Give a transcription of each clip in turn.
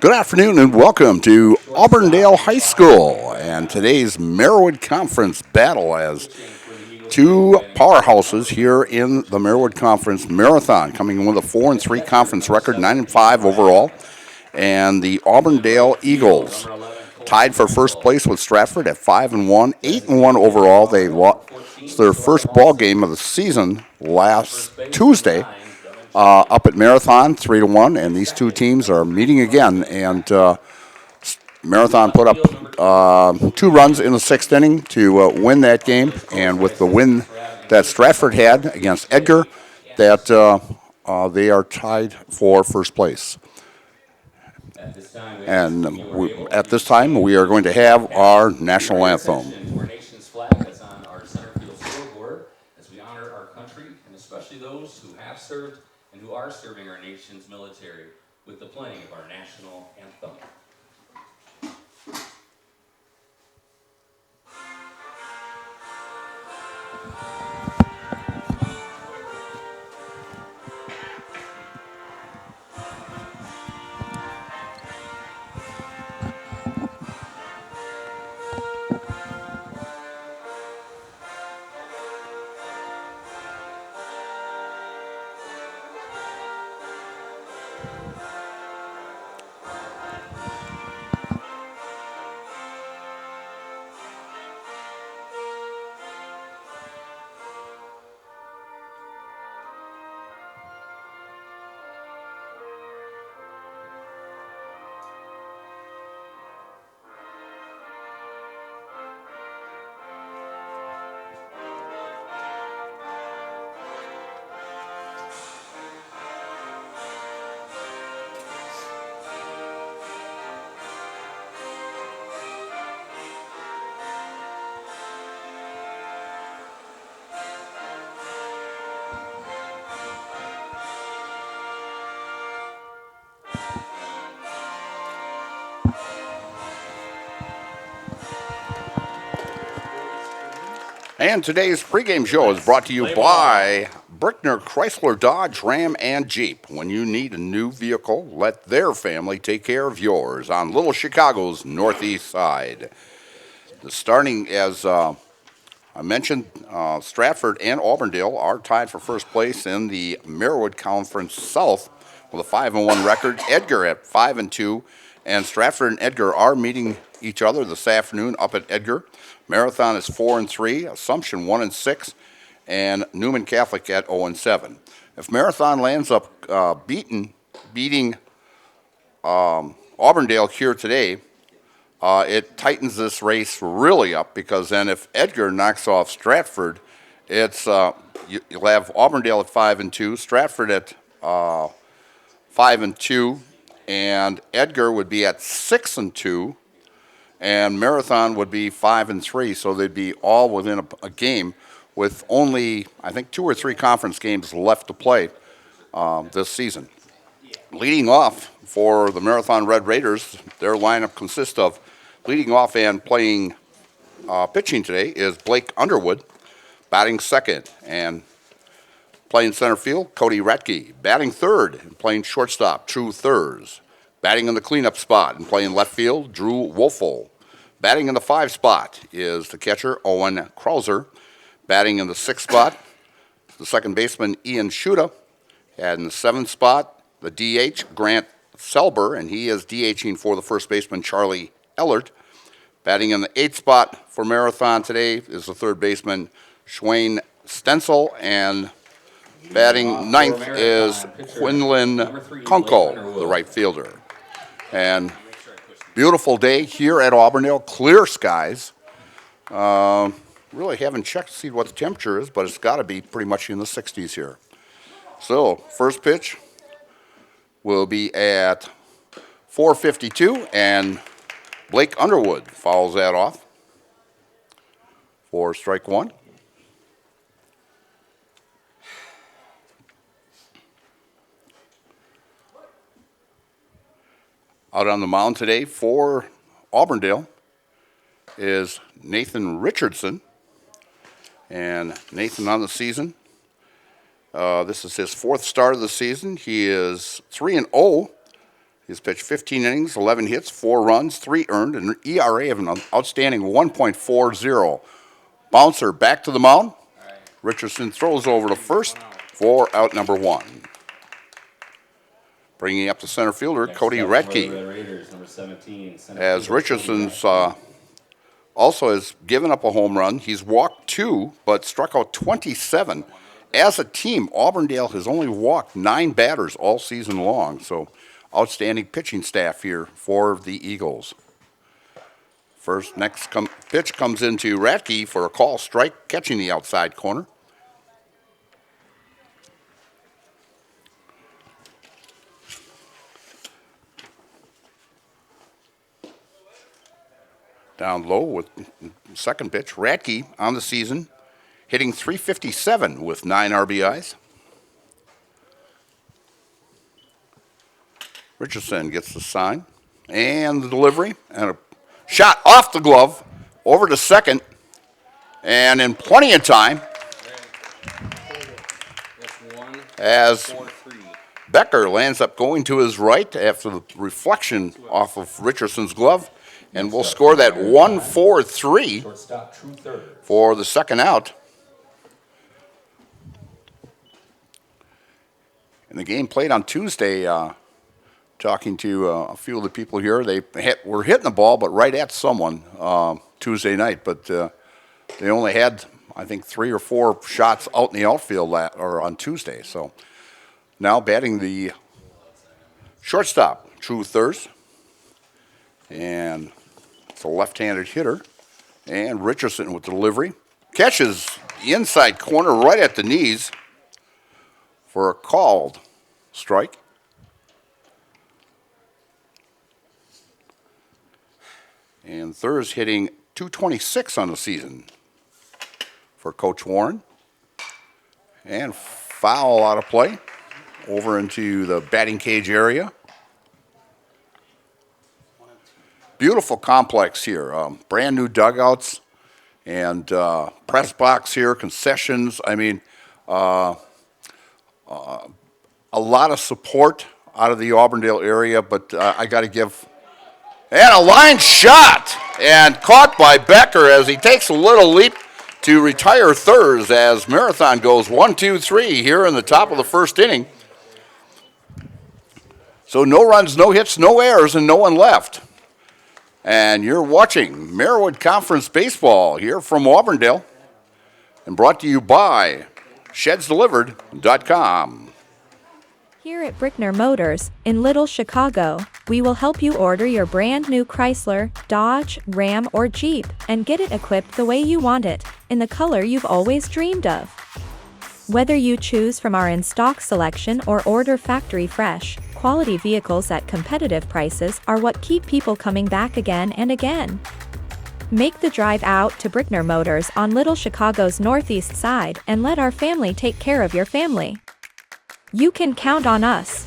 Good afternoon and welcome to Auburndale High School and today's Merriwood Conference battle as two powerhouses here in the Merriwood Conference Marathon, coming in with a 4-3 conference record, 9-5 overall, and the Auburndale Eagles tied for first place with Stratford at 5-1, 8-1 overall. They lost their first ball game of the season last Tuesday. Up at Marathon, 3-1, and these two teams are meeting again. And Marathon put up 2 runs in the 6th inning to win that game. And with the win that Stratford had against Edgar, that they are tied for first place. And at this time, we are going to have our national anthem. Our nation's flag that's on our center field scoreboard as we honor our country and especially those who have served and who are serving our nation's military with the playing of our national anthem. And today's pregame show is brought to you by Brickner Chrysler Dodge Ram and Jeep. When you need a new vehicle, let their family take care of yours on Little Chicago's northeast side. The starting, as I mentioned, Stratford and Auburndale are tied for first place in the Merriwood Conference South with a 5-1 record. Edgar at 5-2, and Stratford and Edgar are meeting each other this afternoon up at Edgar. Marathon is 4-3, Assumption 1-6, and Newman Catholic at 0-7. If Marathon lands up beating Auburndale here today, it tightens this race really up, because then if Edgar knocks off Stratford, it's you'll have Auburndale at 5-2, Stratford at 5-2, and Edgar would be at 6-2. And Marathon would be 5-3, so they'd be all within a game with only, I think, 2 or 3 conference games left to play this season. Leading off for the Marathon Red Raiders, their lineup consists of leading off and playing pitching today is Blake Underwood, batting second, and playing center field, Cody Retke, batting third and playing shortstop, True Thurs. Batting in the cleanup spot and playing left field, Drew Wolfel. Batting in the 5 spot is the catcher, Owen Krauser. Batting in the 6th spot, the second baseman, Ian Schuta. And in the 7th spot, the DH, Grant Selber, and he is DHing for the first baseman, Charlie Ellert. Batting in the 8th spot for Marathon today is the third baseman, Schwayne Stencil, and batting 9th is Quinlan Kunkel, the right fielder. And beautiful day here at Auburndale, clear skies. Really haven't checked to see what the temperature is, but it's got to be pretty much in the 60s here. So first pitch will be at 4:52, and Blake Underwood fouls that off for strike 1. Out on the mound today for Auburndale is Nathan Richardson. And Nathan on the season, this is his 4th start of the season. He is 3-0 He's pitched 15 innings, 11 hits, 4 runs, 3 earned, and an ERA of an outstanding 1.40. Bouncer back to the mound. Richardson throws over to first for out number 1. Bringing up the center fielder, Cody Retke. Raiders, number 17, As Richardson's also has given up a home run. He's walked 2, but struck out 27. As a team, Auburndale has only walked 9 batters all season long. So outstanding pitching staff here for the Eagles. Next pitch comes into Ratke for a call strike, catching the outside corner. Down low with second pitch. Ratke on the season, hitting .357 with 9 RBIs. Richardson gets the sign and the delivery, and a shot off the glove over to second, and in plenty of time as Becker lands up going to his right after the reflection off of Richardson's glove. And we'll score that 1-4-3 for the second out. And the game played on Tuesday, talking to a few of the people here. They were hitting the ball, but right at someone Tuesday night. But they only had, I think, 3 or 4 shots out in the outfield on Tuesday. So now batting the shortstop, True Thurs. And it's a left-handed hitter. And Richardson with the delivery. Catches the inside corner right at the knees for a called strike. And Thurs hitting .226 on the season for Coach Warren. And foul out of play over into the batting cage area. Beautiful complex here. Brand new dugouts and press box here, concessions. I mean, a lot of support out of the Auburndale area, but I got to give. And a line shot and caught by Becker as he takes a little leap to retire Thurs as Marathon goes 1-2-3 here in the top of the first inning. So no runs, no hits, no errors, and no one left. And you're watching Marywood Conference Baseball here from Auburndale and brought to you by ShedsDelivered.com. Here at Brickner Motors, in Little Chicago, we will help you order your brand new Chrysler, Dodge, Ram, or Jeep and get it equipped the way you want it, in the color you've always dreamed of. Whether you choose from our in-stock selection or order factory fresh, quality vehicles at competitive prices are what keep people coming back again and again. Make the drive out to Brickner Motors on Little Chicago's northeast side and let our family take care of your family. You can count on us.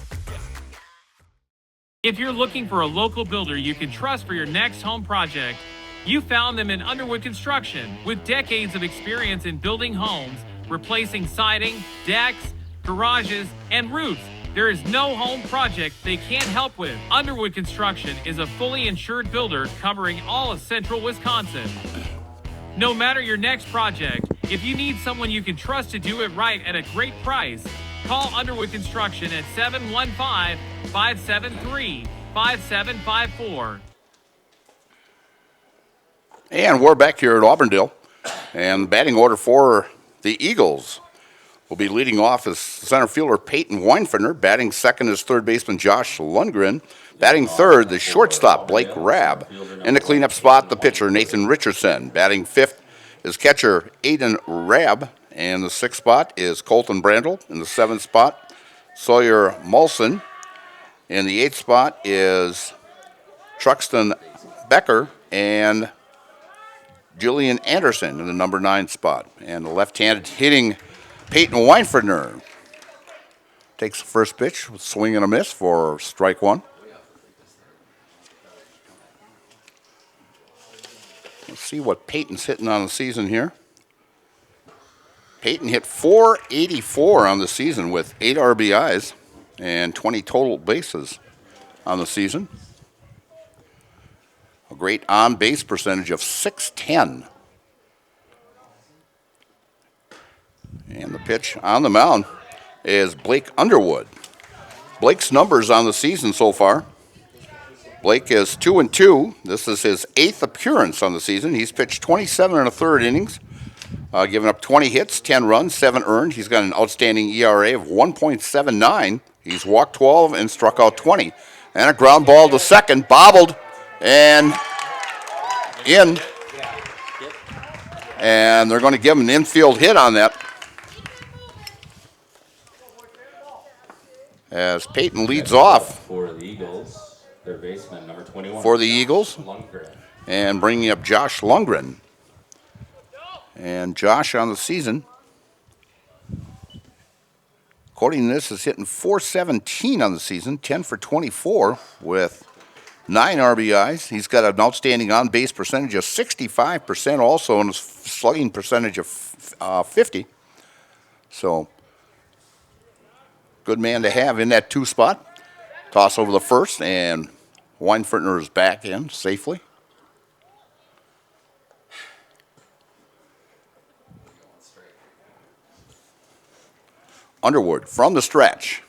If you're looking for a local builder you can trust for your next home project, you found them in Underwood Construction. With decades of experience in building homes, replacing siding, decks, garages, and roofs, there is no home project they can't help with. Underwood Construction is a fully insured builder covering all of central Wisconsin. No matter your next project, if you need someone you can trust to do it right at a great price, call Underwood Construction at 715-573-5754. And we're back here at Auburndale. And batting order for the Eagles will be leading off as center fielder Peyton Weinfender. Batting second is third baseman Josh Lundgren. Batting third, the shortstop Blake Rabb. In the cleanup spot, the pitcher Nathan Richardson. Batting fifth is catcher Aiden Rabb. And the sixth spot is Colton Brandel. In the seventh spot, Sawyer Molson. In the eighth spot is Truxton Becker and Julian Anderson in the number 9 spot. And the left-handed hitting Peyton Weinfender takes the first pitch with swing and a miss for strike 1. Let's see what Peyton's hitting on the season here. Peyton hit .484 on the season with 8 RBIs and 20 total bases. on the season. A great on-base percentage of .610. And the pitch on the mound is Blake Underwood. Blake's numbers on the season so far. Blake is 2-2. This is his 8th appearance on the season. He's pitched 27 1/3 innings, giving up 20 hits, 10 runs, 7 earned. He's got an outstanding ERA of 1.79. He's walked 12 and struck out 20. And a ground ball to second, bobbled and in. And they're going to give him an infield hit on that. As Peyton leads off for the Eagles. Their baseman, number 21. For the Eagles. Lundgren. And bringing up Josh Lundgren. And Josh on the season, according to this, is hitting .417 on the season, 10 for 24 with 9 RBIs. He's got an outstanding on-base percentage of 65% also, and a slugging percentage of 50. So, good man to have in that 2 spot. Toss over the first, and Weinfertner is back in safely. Underwood from the stretch.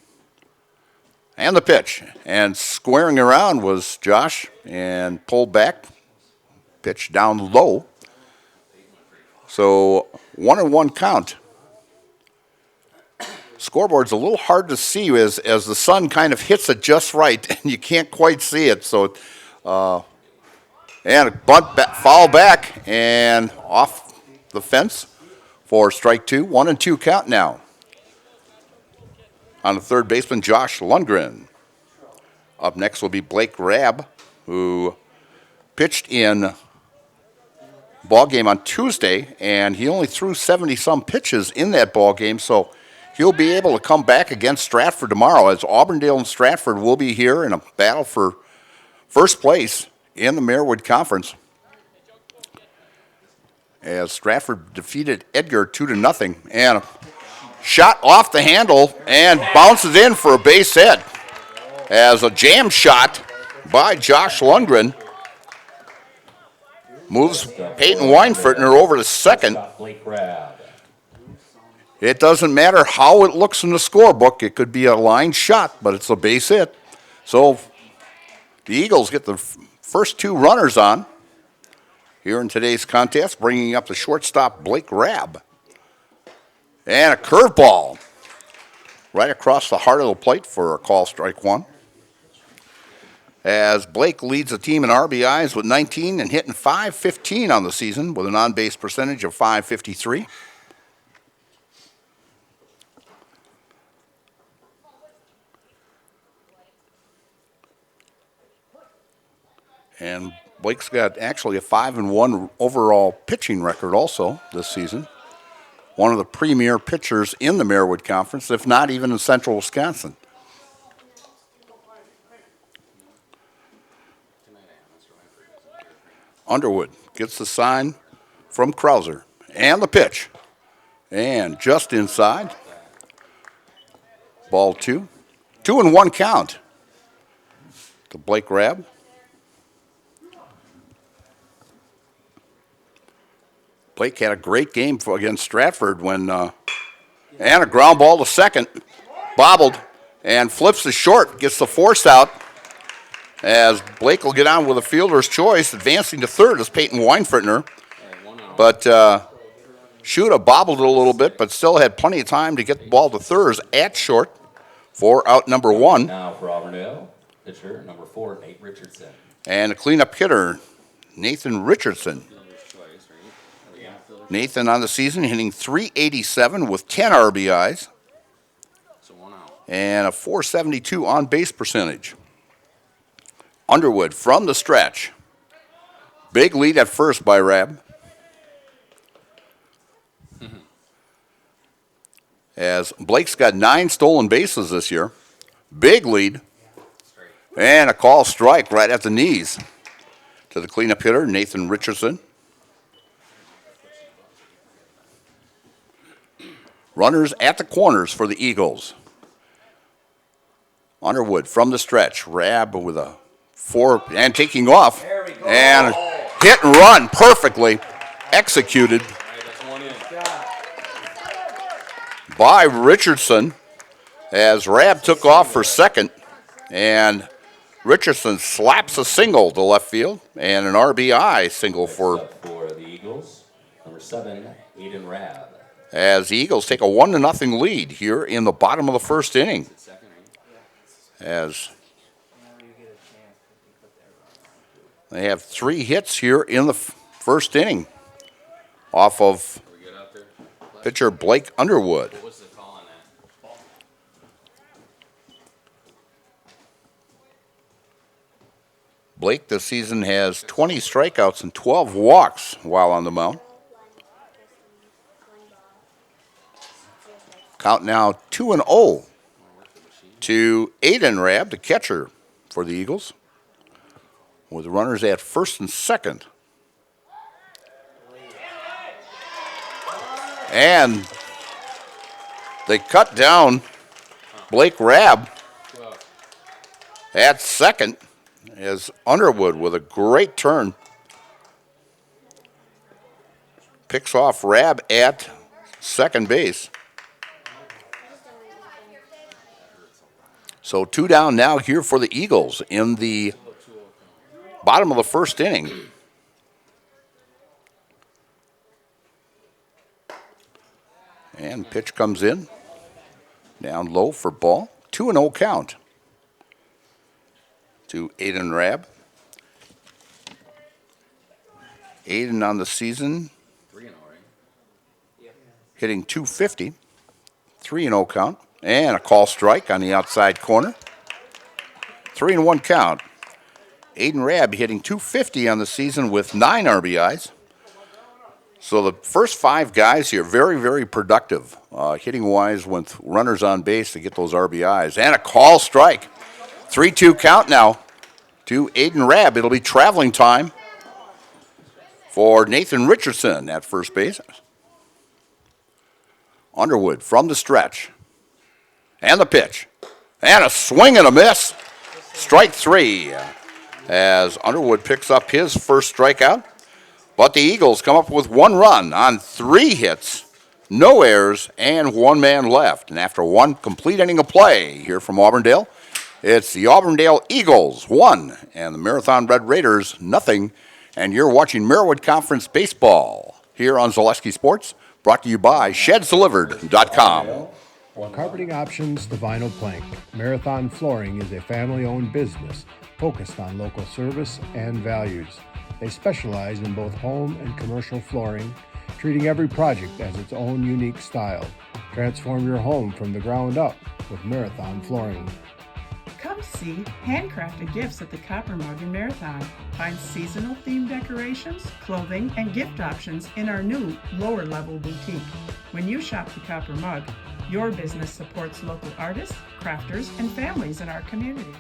And the pitch. And squaring around was Josh, and pulled back. Pitch down low. So 1-1 count. Scoreboard's a little hard to see as the sun kind of hits it just right, and you can't quite see it. So, and a bunt foul back and off the fence for strike 2. 1-2 count now. On the third baseman, Josh Lundgren. Up next will be Blake Rabb, who pitched in ball game on Tuesday, and he only threw 70-some pitches in that ball game, so he'll be able to come back against Stratford tomorrow, as Auburndale and Stratford will be here in a battle for first place in the Marewood Conference. As Stratford defeated Edgar 2-0, and a shot off the handle and bounces in for a base hit. As a jam shot by Josh Lundgren moves Peyton Weinfertner over to second. It doesn't matter how it looks in the scorebook. It could be a line shot, but it's a base hit. So the Eagles get the first 2 runners on here in today's contest, bringing up the shortstop Blake Rabb. And a curveball right across the heart of the plate for a call strike 1. As Blake leads the team in RBIs with 19 and hitting .515 on the season with an on-base percentage of .553. And Blake's got actually a 5-1 overall pitching record also this season. One of the premier pitchers in the Marewood Conference, if not even in central Wisconsin. Underwood gets the sign from Krauser. And the pitch. And just inside. Ball 2. 2-1 count to Blake Rabb. Blake had a great game against Stratford when, and a ground ball to second, bobbled, and flips to short, gets the force out, as Blake will get on with a fielder's choice. Advancing to third is Peyton Weinfertner, but Shuda bobbled it a little bit, but still had plenty of time to get the ball to third at short for out number 1. Now for Auburndale, pitcher number 4, Nate Richardson. And a cleanup hitter, Nathan Richardson. Nathan on the season hitting .387 with 10 RBIs and a .472 on-base percentage. Underwood from the stretch. Big lead at first by Rabb. As Blake's got 9 stolen bases this year. Big lead. And a call strike right at the knees to the cleanup hitter, Nathan Richardson. Runners at the corners for the Eagles. Underwood from the stretch. Rab with a 4 and taking off. And hit and run perfectly executed by Richardson as Rab took off for second. And Richardson slaps a single to left field and an RBI single for the Eagles. Number 7, Aiden Rabb. As the Eagles take a 1-0 lead here in the bottom of the first inning. As they have 3 hits here in the first inning off of pitcher Blake Underwood. What was the call on that? Blake this season has 20 strikeouts and 12 walks while on the mound. Count now 2-0 to Aiden Rabb, the catcher for the Eagles, with runners at first and second. And they cut down Blake Rabb at second as Underwood with a great turn picks off Rabb at second base. So 2 down now here for the Eagles in the bottom of the first inning. And pitch comes in. Down low for ball. 2-0 count to Aiden Rabb. Aiden on the season 3-0, right? hitting .250. 3-0 count. And a call strike on the outside corner. 3-1 count. Aiden Rabb hitting .250 on the season with 9 RBIs. So the first 5 guys here, very, very productive, hitting-wise with runners on base to get those RBIs. And a call strike. 3-2 count now to Aiden Rabb. It'll be traveling time for Nathan Richardson at first base. Underwood from the stretch. And the pitch. And a swing and a miss. Strike 3 as Underwood picks up his first strikeout. But the Eagles come up with 1 run on 3 hits, no errors, and 1 man left. And after 1 complete inning of play here from Auburndale, it's the Auburndale Eagles 1 and the Marathon Red Raiders 0. And you're watching Merriwood Conference Baseball here on Zaleski Sports, brought to you by ShedsDelivered.com. Carpeting options to vinyl plank. Marathon Flooring is a family-owned business focused on local service and values. They specialize in both home and commercial flooring, treating every project as its own unique style. Transform your home from the ground up with Marathon Flooring. Come see handcrafted gifts at the Copper Mug in Marathon. Find seasonal themed decorations, clothing, and gift options in our new lower level boutique. When you shop the Copper Mug, your business supports local artists, crafters, and families in our community.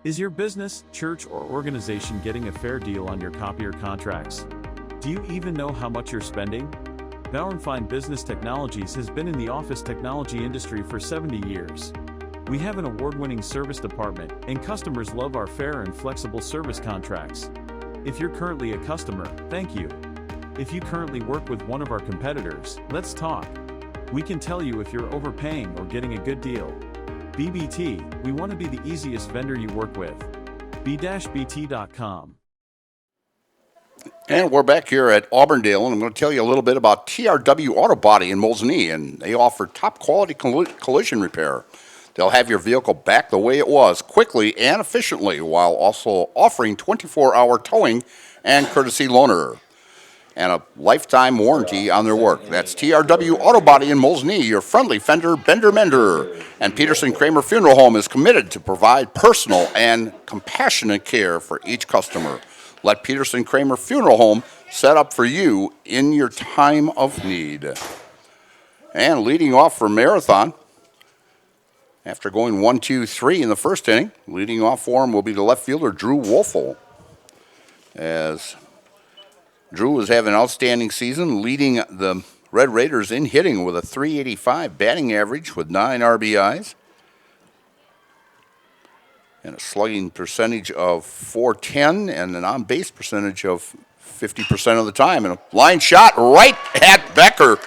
Is your business, church, or organization getting a fair deal on your copier contracts? Do you even know how much you're spending? Bauer & Fine Business Technologies has been in the office technology industry for 70 years. We have an award-winning service department, and customers love our fair and flexible service contracts. If you're currently a customer, thank you. If you currently work with one of our competitors, let's talk. We can tell you if you're overpaying or getting a good deal. BBT, we want to be the easiest vendor you work with. b-bt.com. And we're back here at Auburndale, and I'm going to tell you a little bit about TRW Auto Body in Molesnee, and they offer top quality collision repair. They'll have your vehicle back the way it was, quickly and efficiently, while also offering 24-hour towing and courtesy loaner, and a lifetime warranty on their work. That's TRW Auto Body in Molesnee, your friendly fender bender mender. And Peterson Kramer Funeral Home is committed to provide personal and compassionate care for each customer. Let Peterson Kramer Funeral Home set up for you in your time of need. And leading off for Marathon, after going 1-2-3 in the first inning, leading off for him will be the left fielder, Drew Wolfel. As Drew is having an outstanding season, leading the Red Raiders in hitting with a .385 batting average with 9 RBIs. and a slugging percentage of .410 and an on-base percentage of 50% of the time. And a line shot right at Becker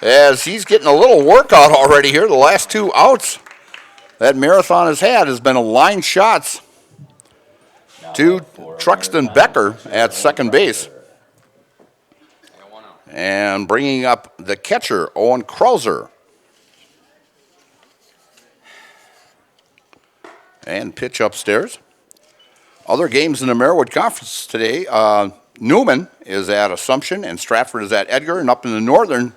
as he's getting a little workout already here. The last 2 outs that Marathon has been a line shots to Truxton Becker at second base. And bringing up the catcher, Owen Krauser. And pitch upstairs. Other games in the Marywood Conference today. Newman is at Assumption and Stratford is at Edgar. And up in the northern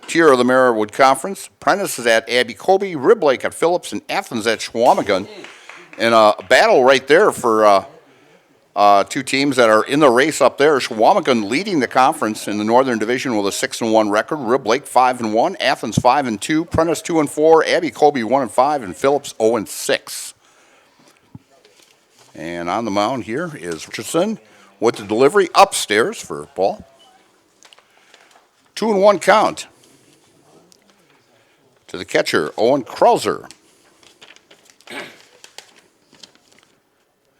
tier of the Marywood Conference, Prentice is at Abbey Colby, Rib Lake at Phillips, and Athens at Chequamegon. And a battle right there for 2 teams that are in the race up there. Chequamegon leading the conference in the Northern Division with a 6-1 record. Rib Lake 5-1, Athens 5-2, Prentice 2-4, Abbey Colby 1-5, and Phillips 0-6. And on the mound here is Richardson with the delivery upstairs for ball. 2-1 count to the catcher, Owen Krauser.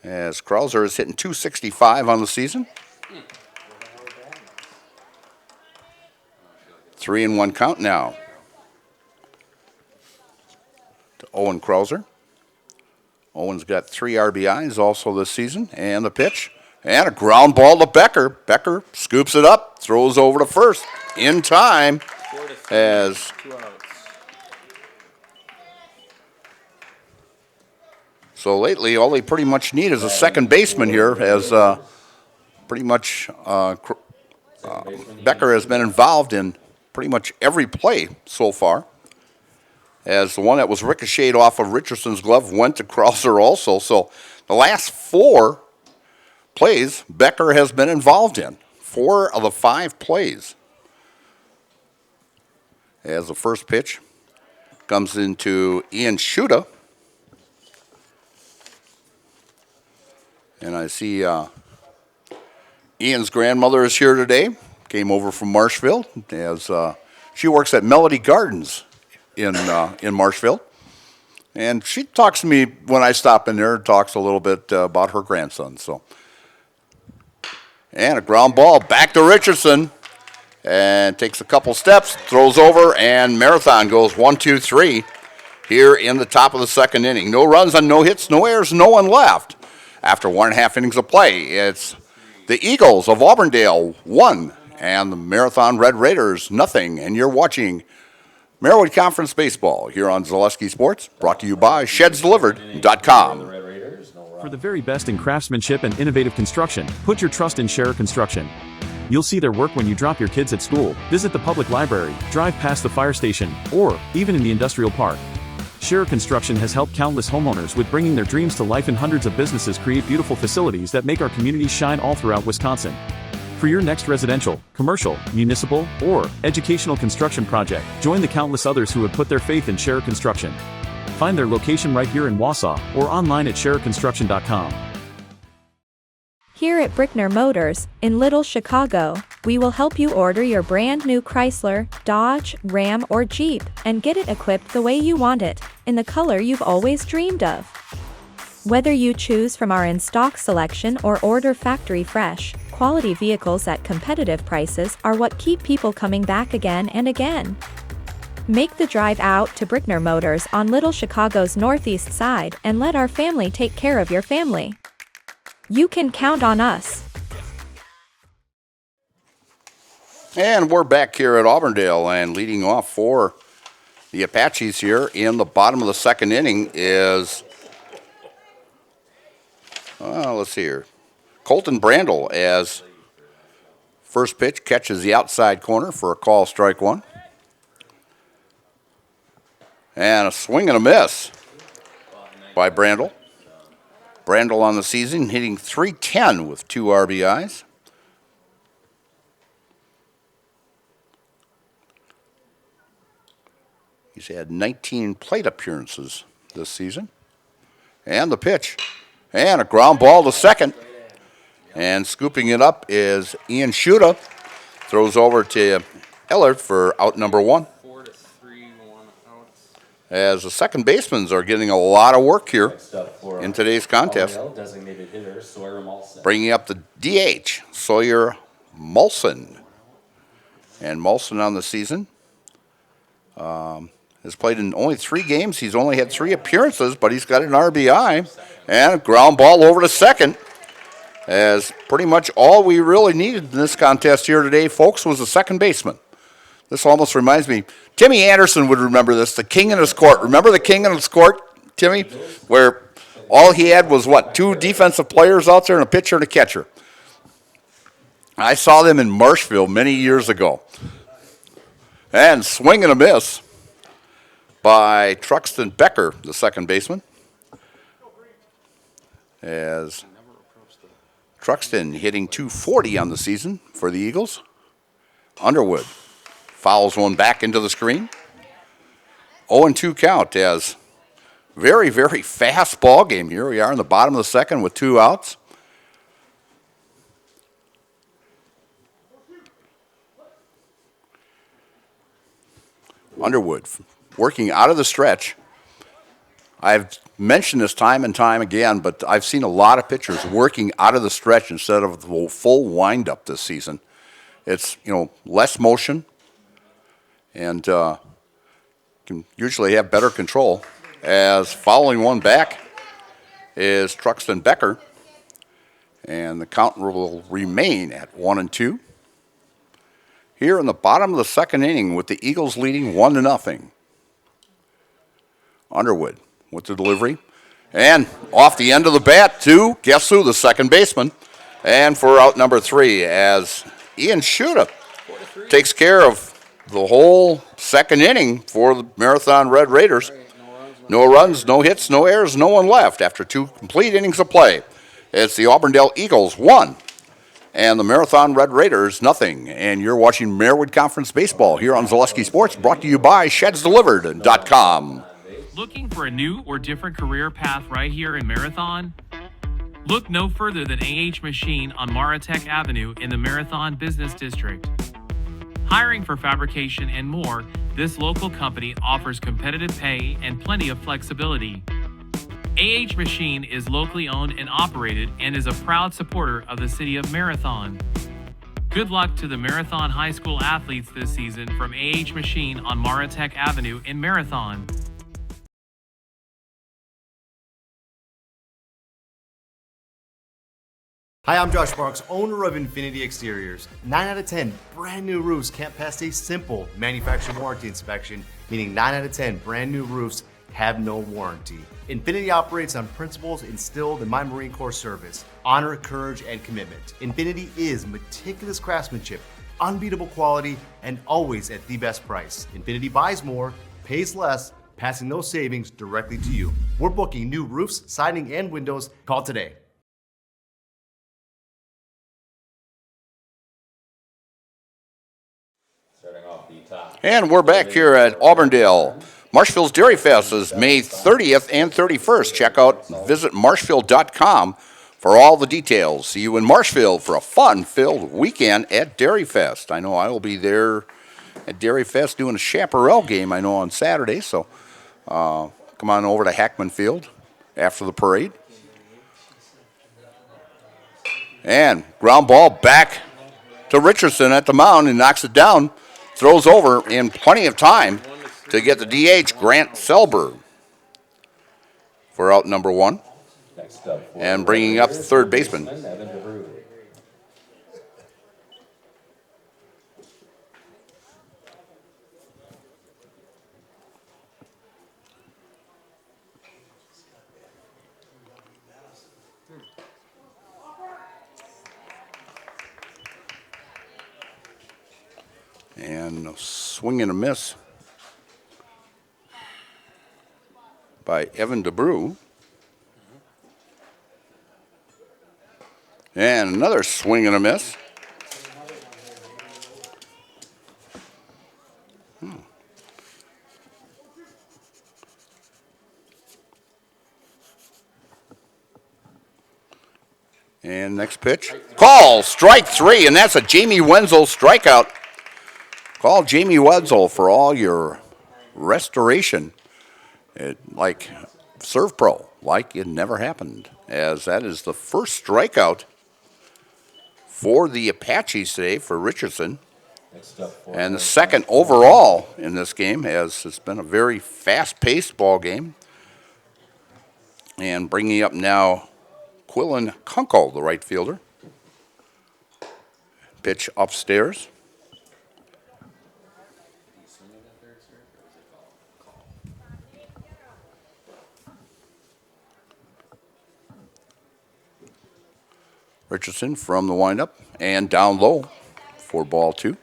As Krauser is hitting .265 on the season. 3-1 count now to Owen Krauser. Owen's got 3 RBIs also this season. And the pitch. And a ground ball to Becker. Becker scoops it up, throws over to first in time as so lately all they pretty much need is a second baseman here as pretty much Becker has been involved in pretty much every play so far. As the one that was ricocheted off of Richardson's glove went to Krauser also. So the last 4 plays Becker has been involved in. 4 of the 5 plays. As the first pitch comes into Ian Schuta. And I see Ian's grandmother is here today. Came over from Marshfield as she works at Melody Gardens in Marshfield. And she talks to me when I stop in there, talks a little bit about her grandson. So, and a ground ball back to Richardson. And takes a couple steps, throws over, and Marathon goes 1-2-3 here in the top of the second inning. No runs on no hits, no errors, no one left. After 1.5 innings of play, it's the Eagles of Auburndale 1 and the Marathon Red Raiders 0. And you're watching Marywood Conference Baseball here on Zaleski Sports, brought to you by ShedsDelivered.com. For the very best in craftsmanship and innovative construction, put your trust in Scherer Construction. You'll see their work when you drop your kids at school, visit the public library, drive past the fire station, or even in the industrial park. Scherer Construction has helped countless homeowners with bringing their dreams to life, and hundreds of businesses create beautiful facilities that make our communities shine all throughout Wisconsin. For your next residential, commercial, municipal, or educational construction project, join the countless others who have put their faith in Scherer Construction. Find their location right here in Wausau or online at SchererConstruction.com. Here at Brickner Motors, in Little Chicago, we will help you order your brand new Chrysler, Dodge, Ram, or Jeep, and get it equipped the way you want it, in the color you've always dreamed of. Whether you choose from our in-stock selection or order factory fresh, quality vehicles at competitive prices are what keep people coming back again and again. Make the drive out to Brickner Motors on Little Chicago's northeast side and let our family take care of your family. You can count on us. And we're back here at Auburndale, and leading off for the Apaches here in the bottom of the second inning is, let's see here, Colton Brandel, as first pitch catches the outside corner for a call, strike 1. And a swing and a miss by Brandel. Brandel on the season hitting .310 with 2 RBIs. He's had 19 plate appearances this season. And the pitch. And a ground ball to second. And scooping it up is Ian Schuta. Throws over to Ellert for out number 1. as the second basemans are getting a lot of work here Next up for in today's contest. Auburndale, designated hitter Sawyer Molson. Bringing up the DH, Sawyer Molson. And Molson on the season has played in only 3 games. He's only had 3 appearances, but he's got an RBI and a ground ball over to second. As pretty much all we really needed in this contest here today, folks, was a second baseman. This almost reminds me, Timmy Anderson would remember this, the king in his court. Remember the king in his court, Timmy? Where all he had was, 2 defensive players out there and a pitcher and a catcher. I saw them in Marshville many years ago. And swing and a miss by Truxton Becker, the second baseman. As Truxton hitting .240 on the season for the Eagles. Underwood fouls one back into the screen. 0-2 count as very, very fast ball game here. We are in the bottom of the second with 2 outs. Underwood working out of the stretch. I've mentioned this time and time again, but I've seen a lot of pitchers working out of the stretch instead of the full windup this season. It's, less motion and can usually have better control. As fouling one back is Truxton Becker, and the count will remain at 1-2. Here in the bottom of the second inning with the Eagles leading 1-0. Underwood with the delivery. And off the end of the bat to, guess who, the second baseman. And for out number 3 as Ian Schuda takes care of the whole second inning for the Marathon Red Raiders. No runs, no hits, no errors, no one left after 2 complete innings of play. It's the Auburndale Eagles 1 and the Marathon Red Raiders 0. And you're watching Marewood Conference Baseball here on Zaleski Sports, brought to you by ShedsDelivered.com. Looking for a new or different career path right here in Marathon? Look no further than AH Machine on Maratech Avenue in the Marathon Business District. Hiring for fabrication and more, this local company offers competitive pay and plenty of flexibility. AH Machine is locally owned and operated and is a proud supporter of the city of Marathon. Good luck to the Marathon High School athletes this season from AH Machine on Maratech Avenue in Marathon. Hi, I'm Josh Marks, owner of Infinity Exteriors. 9 out of 10 brand new roofs can't pass a simple manufacturer warranty inspection, meaning 9 out of 10 brand new roofs have no warranty. Infinity operates on principles instilled in my Marine Corps service: honor, courage, and commitment. Infinity is meticulous craftsmanship, unbeatable quality, and always at the best price. Infinity buys more, pays less, passing those savings directly to you. We're booking new roofs, siding, and windows. Call today. Starting off the top. And we're back here at Auburndale. Marshville's Dairy Fest is May 30th and 31st. Check out, visit marshville.com for all the details. See you in Marshville for a fun-filled weekend at Dairy Fest. I know I will be there at Dairy Fest doing a chaparral game, I know, on Saturday. So come on over to Hackman Field after the parade. And ground ball back to Richardson at the mound and knocks it down. Throws over in plenty of time to get the DH, Grant Selber, for out number 1. Next up for And bringing up the third baseman. Evan DeBrew. And a swing and a miss by Evan DeBrew. And another swing and a miss. And next pitch. Call, strike 3, and that's a Jamie Wenzel strikeout. Call Jamie Wenzel for all your restoration like Serve Pro, like it never happened, as that is the first strikeout for the Apaches today for Richardson. And the second overall in this game, as it's been a very fast-paced ball game. And bringing up now Quillen Kunkel, the right fielder. Pitch upstairs. Richardson from the windup and down low for ball 2. In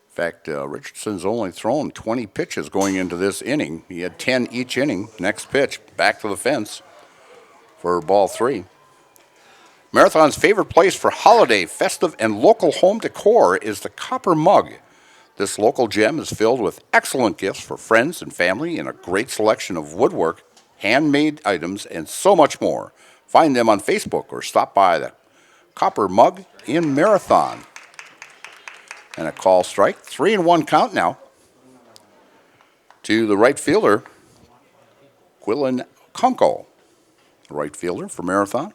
fact, Richardson's only thrown 20 pitches going into this inning. He had 10 each inning. Next pitch, back to the fence for ball 3. Marathon's favorite place for holiday, festive, and local home decor is the Copper Mug. This local gem is filled with excellent gifts for friends and family and a great selection of woodwork, handmade items, and so much more. Find them on Facebook or stop by the Copper Mug in Marathon. And a call strike. 3-1 count now to the right fielder, Quillen Kunkel, the right fielder for Marathon.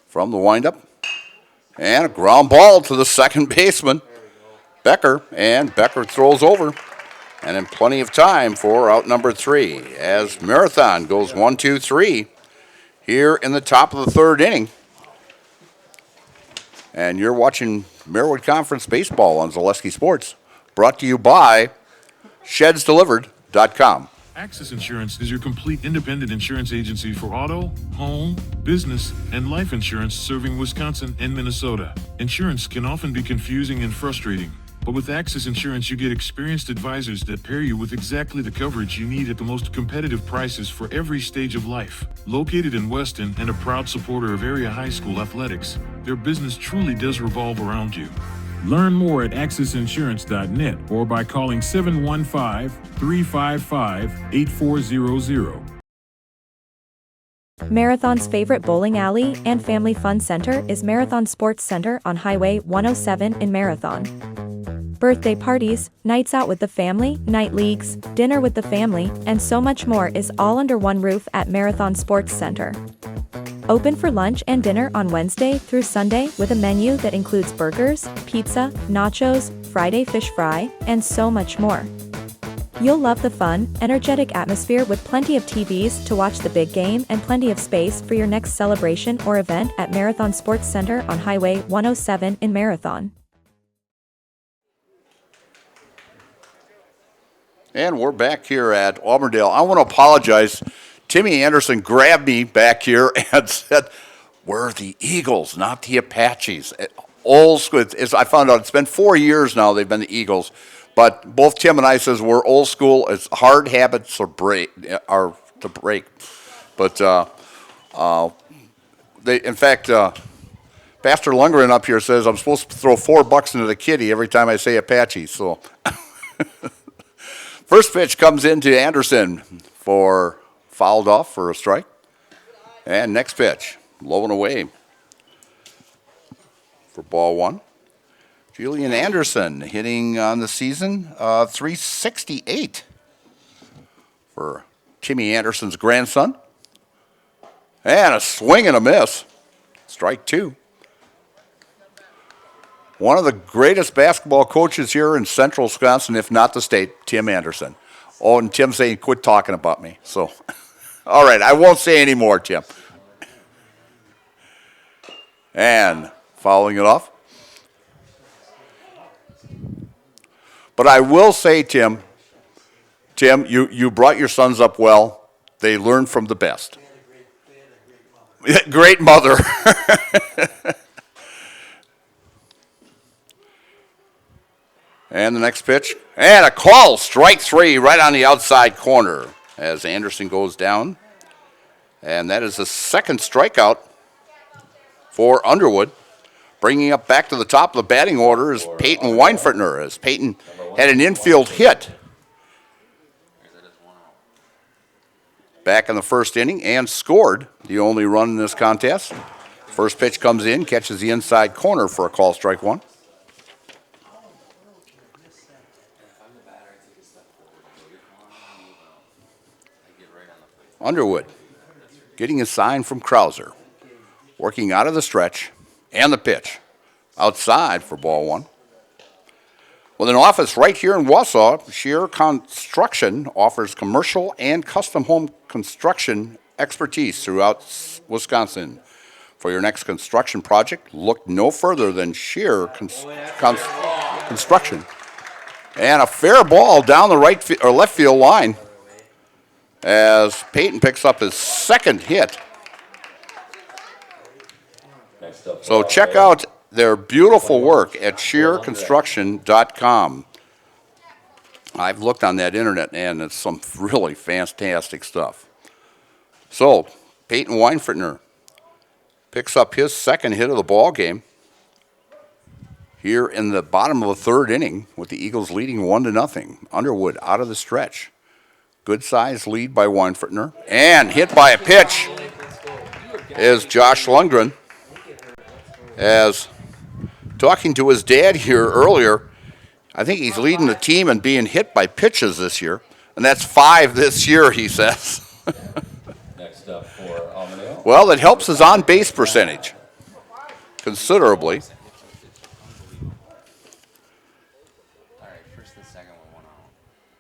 From the windup. And a ground ball to the second baseman, Becker. And Becker throws over. And in plenty of time for out number 3 as Marathon goes 1-2-3 here in the top of the third inning. And you're watching Marywood Conference Baseball on Zaleski Sports, brought to you by ShedsDelivered.com. Access Insurance is your complete independent insurance agency for auto, home, business, and life insurance serving Wisconsin and Minnesota. Insurance can often be confusing and frustrating, but with Access Insurance you get experienced advisors that pair you with exactly the coverage you need at the most competitive prices for every stage of life. Located in Weston and a proud supporter of area high school athletics, their business truly does revolve around you. Learn more at accessinsurance.net or by calling 715-355-8400. Marathon's favorite bowling alley and family fun center is Marathon Sports Center on Highway 107 in Marathon. Birthday parties, nights out with the family, night leagues, dinner with the family, and so much more is all under one roof at Marathon Sports Center. Open for lunch and dinner on Wednesday through Sunday with a menu that includes burgers, pizza, nachos, Friday fish fry, and so much more. You'll love the fun, energetic atmosphere with plenty of TVs to watch the big game and plenty of space for your next celebration or event at Marathon Sports Center on Highway 107 in Marathon. And we're back here at Auburndale. I want to apologize. Timmy Anderson grabbed me back here and said, we're the Eagles, not the Apaches. Old school. I found out it's been 4 years now they've been the Eagles. But both Tim and I says we're old school. It's hard habits are to break. But in fact, Pastor Lundgren up here says I'm supposed to throw $4 into the kitty every time I say Apache. So first pitch comes into Anderson for fouled off for a strike. And next pitch, low and away for ball 1. Julian Anderson hitting on the season 368 for Timmy Anderson's grandson. And a swing and a miss. Strike 2. One of the greatest basketball coaches here in central Wisconsin, if not the state, Tim Anderson. Oh, and Tim's saying, quit talking about me. So, all right, I won't say any more, Tim. And fouling it off. But I will say, Tim, you brought your sons up well. They learned from the best. Great mother. And the next pitch. And a call, strike 3, right on the outside corner as Anderson goes down. And that is the second strikeout for Underwood. Bringing up back to the top of the batting order is Peyton Weinfertner, as Peyton had an infield hit back in the first inning and scored the only run in this contest. First pitch comes in, catches the inside corner for a call, strike one. Underwood getting a sign from Krauser. Working out of the stretch and the pitch. Outside for ball one. With an office right here in Wausau, Shear Construction offers commercial and custom home construction expertise throughout Wisconsin. For your next construction project, look no further than Shear Construction. And a fair ball down the right or left field line as Peyton picks up his second hit. So check out their beautiful work at shearconstruction.com. I've looked on that internet, and it's some really fantastic stuff. So Peyton Weinfurtner picks up his second hit of the ball game here in the bottom of the third inning with the Eagles leading 1-0. Underwood out of the stretch. Good size lead by Weinfurtner. And hit by a pitch is Josh Lundgren. As talking to his dad here earlier, I think he's leading the team in being hit by pitches this year. And that's 5 this year, he says. Next up for Auburndale. Well, it helps his on-base percentage considerably.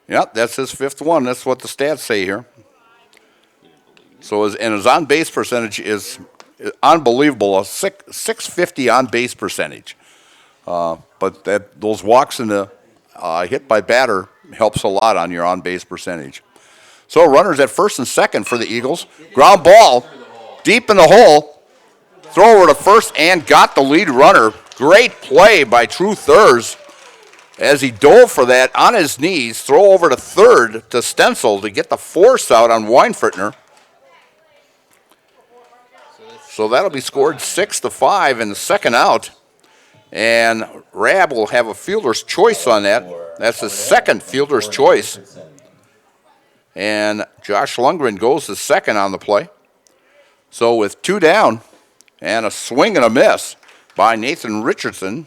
Yep, that's his 5th one. That's what the stats say here. So his on-base percentage is unbelievable, a 650 on-base percentage. But those walks in the hit by batter helps a lot on your on-base percentage. So runners at first and second for the Eagles. Ground ball deep in the hole. Throw over to first and got the lead runner. Great play by True Thurs as he dove for that on his knees. Throw over to third to Stencil to get the force out on Weinfurtner. So that'll be scored 6-5 in the second out. And Rab will have a fielder's choice on that. That's his second fielder's choice. And Josh Lundgren goes to second on the play. So with 2 down and a swing and a miss by Nathan Richardson.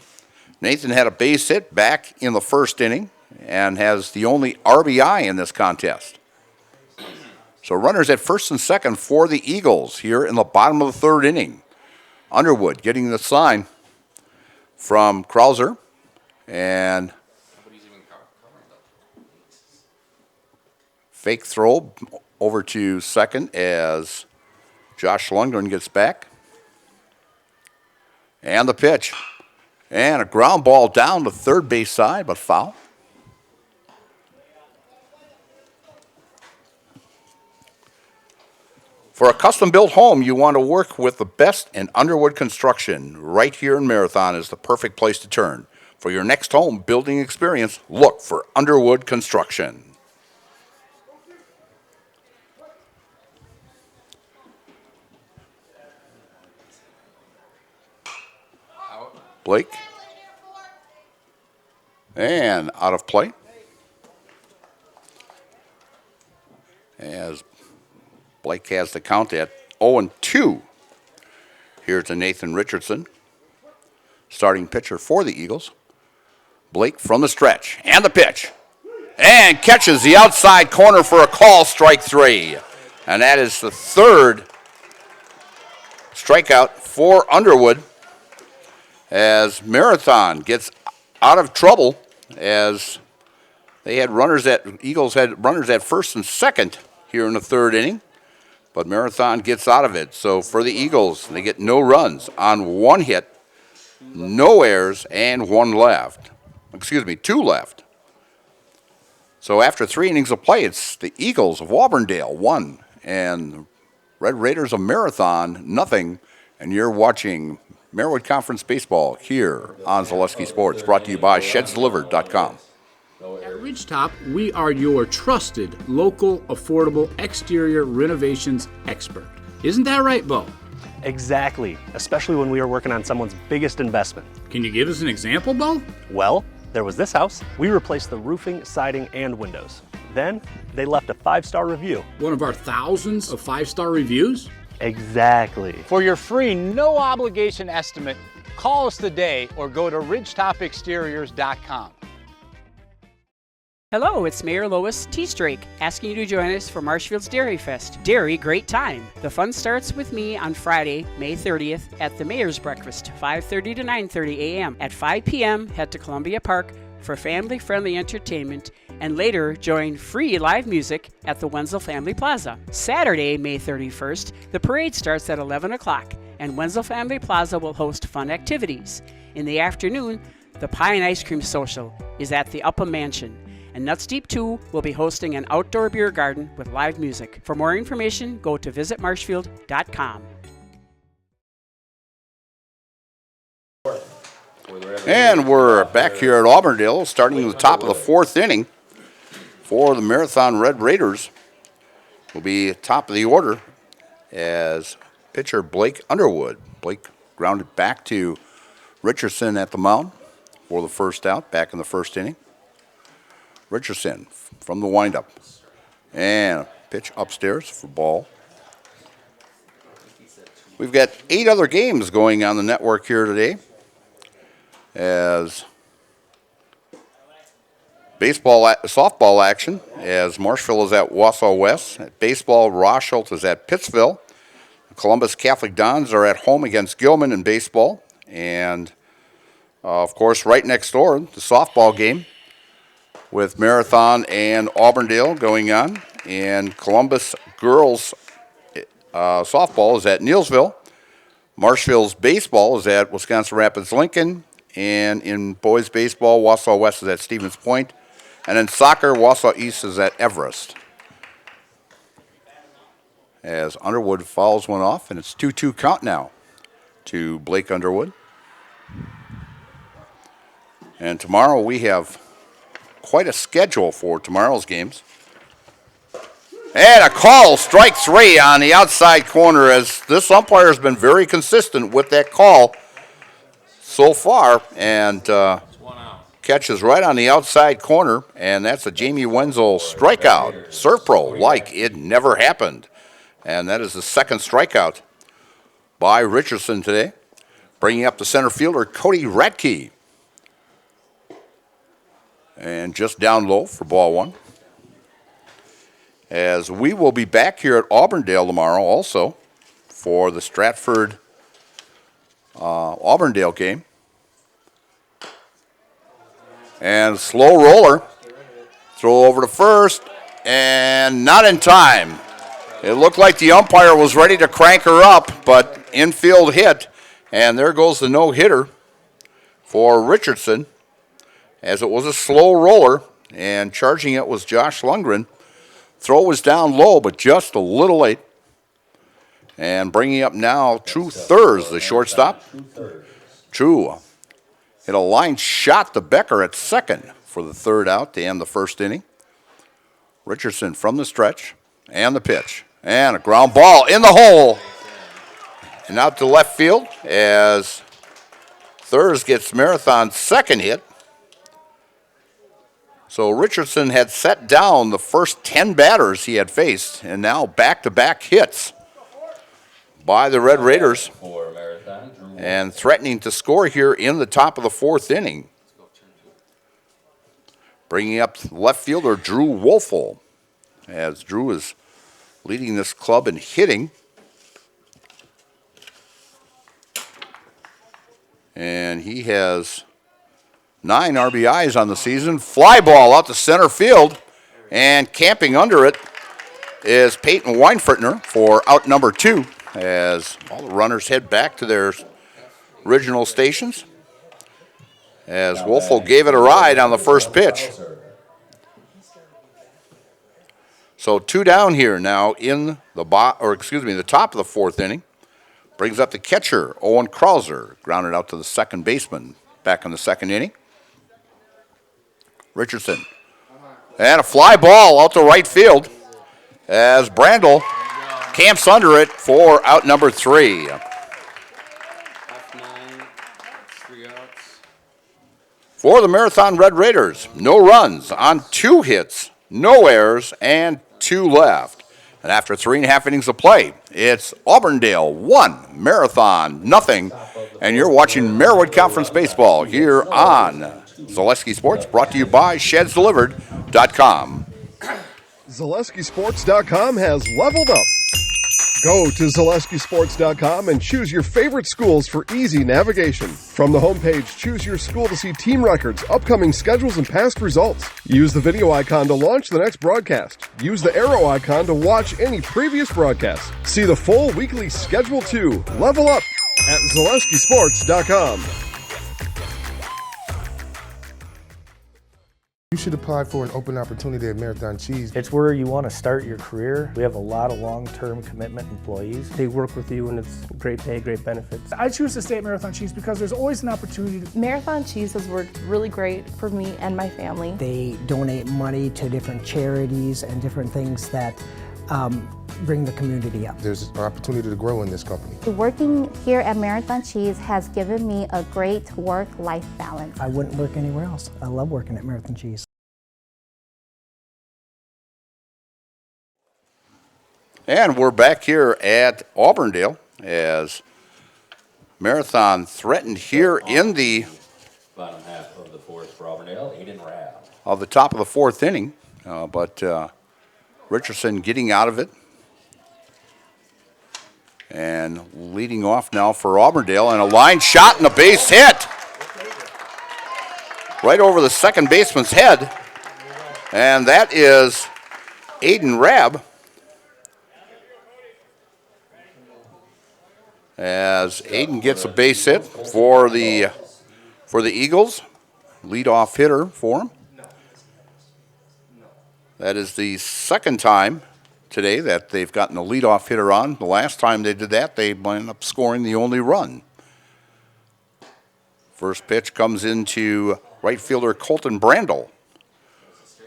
Nathan had a base hit back in the first inning and has the only RBI in this contest. So runners at first and second for the Eagles here in the bottom of the third inning. Underwood getting the sign from Krauser. And fake throw over to second as Josh Lundgren gets back. And the pitch. And a ground ball down the third base side, but foul. For a custom-built home, you want to work with the best in Underwood Construction. Right here in Marathon is the perfect place to turn. For your next home building experience, look for Underwood Construction. Blake. And out of play. As Blake has the count at 0-2 here to Nathan Richardson, starting pitcher for the Eagles. Blake from the stretch, and the pitch, and catches the outside corner for a call, strike 3. And that is the third strikeout for Underwood as Marathon gets out of trouble as they had Eagles had runners at first and second here in the third inning. But Marathon gets out of it. So for the Eagles, they get no runs on 1 hit, no errors, and 2 left. So after 3 innings of play, it's the Eagles of Auburndale 1 and the Red Raiders of Marathon 0. And you're watching Marywood Conference Baseball here on Zaleski Sports, brought to you by ShedsDelivered.com. At Ridgetop, we are your trusted, local, affordable exterior renovations expert. Isn't that right, Bo? Exactly, especially when we are working on someone's biggest investment. Can you give us an example, Bo? Well, there was this house. We replaced the roofing, siding, and windows. Then, they left a 5-star review. One of our thousands of 5-star reviews? Exactly. For your free, no obligation estimate, call us today or go to ridgetopexteriors.com. Hello, it's Mayor Lois T. Strake asking you to join us for Marshfield's Dairy Fest. Dairy, great time. The fun starts with me on Friday, May 30th at the Mayor's Breakfast, 5:30 to 9:30 a.m. At 5 p.m., head to Columbia Park for family-friendly entertainment and later join free live music at the Wenzel Family Plaza. Saturday, May 31st, the parade starts at 11 o'clock and Wenzel Family Plaza will host fun activities. In the afternoon, the Pie and Ice Cream Social is at the Upham Mansion. And Nuts Deep 2 will be hosting an outdoor beer garden with live music. For more information, go to visitmarshfield.com. And we're back here at Auburndale, starting at the top of the fourth inning for the Marathon Red Raiders. Will be top of the order as pitcher Blake Underwood. Blake grounded back to Richardson at the mound for the first out, back in the first inning. Richardson from the windup. And pitch upstairs for ball. We've got 8 other games going on the network here today as softball action as Marshville is at Wausau West. At baseball, Rosholt is at Pittsville. The Columbus Catholic Dons are at home against Gilman in baseball. And, of course, right next door, the softball game with Marathon and Auburndale going on. And Columbus girls softball is at Neilsville. Marshville's baseball is at Wisconsin Rapids Lincoln. And in boys baseball, Wausau West is at Stevens Point. And in soccer, Wausau East is at Everest. As Underwood fouls one off, and it's 2-2 count now to Blake Underwood. And tomorrow we have quite a schedule for tomorrow's games. And a call, strike 3 on the outside corner, as this umpire has been very consistent with that call so far, and catches right on the outside corner, and that's a Jamie Wenzel strikeout. Serpro, like it never happened. And that is the second strikeout by Richardson today. Bringing up the center fielder, Cody Radke. And just down low for ball 1. As we will be back here at Auburndale tomorrow also for the Stratford Auburndale game. And slow roller. Throw over to first. And not in time. It looked like the umpire was ready to crank her up, but infield hit. And there goes the no-hitter for Richardson, as it was a slow roller, and charging it was Josh Lundgren. Throw was down low, but just a little late. And bringing up now True Thurs, the shortstop. True hit a line shot to Becker at second for the third out to end the first inning. Richardson from the stretch and the pitch. And a ground ball in the hole. And out to left field as Thurs gets Marathon's second hit. So Richardson had set down the first 10 batters he had faced, and now back-to-back hits by the Red Raiders, and threatening to score here in the top of the fourth inning. Bringing up left fielder Drew Wolfel, as Drew is leading this club in hitting. And he has 9 RBIs on the season. Fly ball out to center field, and camping under it is Peyton Weinfertner for out number 2, as all the runners head back to their original stations, as Wolfel gave it a ride on the first pitch. So 2 down here now in the the top of the fourth inning. Brings up the catcher, Owen Krauser, grounded out to the second baseman back in the second inning. Richardson. And a fly ball out to right field as Brandel camps under it for out number 3. For the Marathon Red Raiders, no runs on 2 hits, no errors, and 2 left. And after 3.5 innings of play, it's Auburndale 1, Marathon nothing. And you're watching Marywood Conference Baseball here on Zaleski Sports, brought to you by ShedsDelivered.com. ZaleskiSports.com has leveled up. Go to ZaleskiSports.com and choose your favorite schools for easy navigation. From the homepage, choose your school to see team records, upcoming schedules, and past results. Use the video icon to launch the next broadcast. Use the arrow icon to watch any previous broadcasts. See the full weekly schedule too. Level up at ZaleskiSports.com. You should apply for an open opportunity at Marathon Cheese. It's where you want to start your career. We have a lot of long-term commitment employees. They work with you and it's great pay, great benefits. I choose to stay at Marathon Cheese because there's always an opportunity. Marathon Cheese has worked really great for me and my family. They donate money to different charities and different things that bring the community up. There's an opportunity to grow in this company. Working here at Marathon Cheese has given me a great work-life balance. I wouldn't work anywhere else. I love working at Marathon Cheese. And we're back here at Auburndale as Marathon threatened here in the bottom half of the fourth for Auburndale, Aiden Rabb. Of the top of the fourth inning, but Richardson getting out of it and leading off now for Auburndale, and a line shot and a base hit right over the second baseman's head, and that is Aiden Rabb. As Aiden gets a base hit for the Eagles, leadoff hitter for him. That is the second time today that they've gotten a leadoff hitter on. The last time they did that, they ended up scoring the only run. First pitch comes into right fielder Colton Brandel.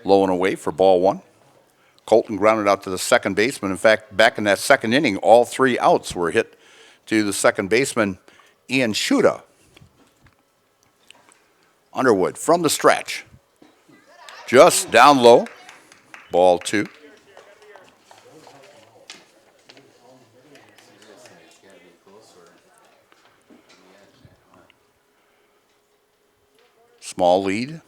Low and away for ball one. Colton grounded out to the second baseman. In fact, back in that second inning, all three outs were hit to the second baseman, Ian Shuda. Underwood from the stretch. Just down low. Ball two. Small lead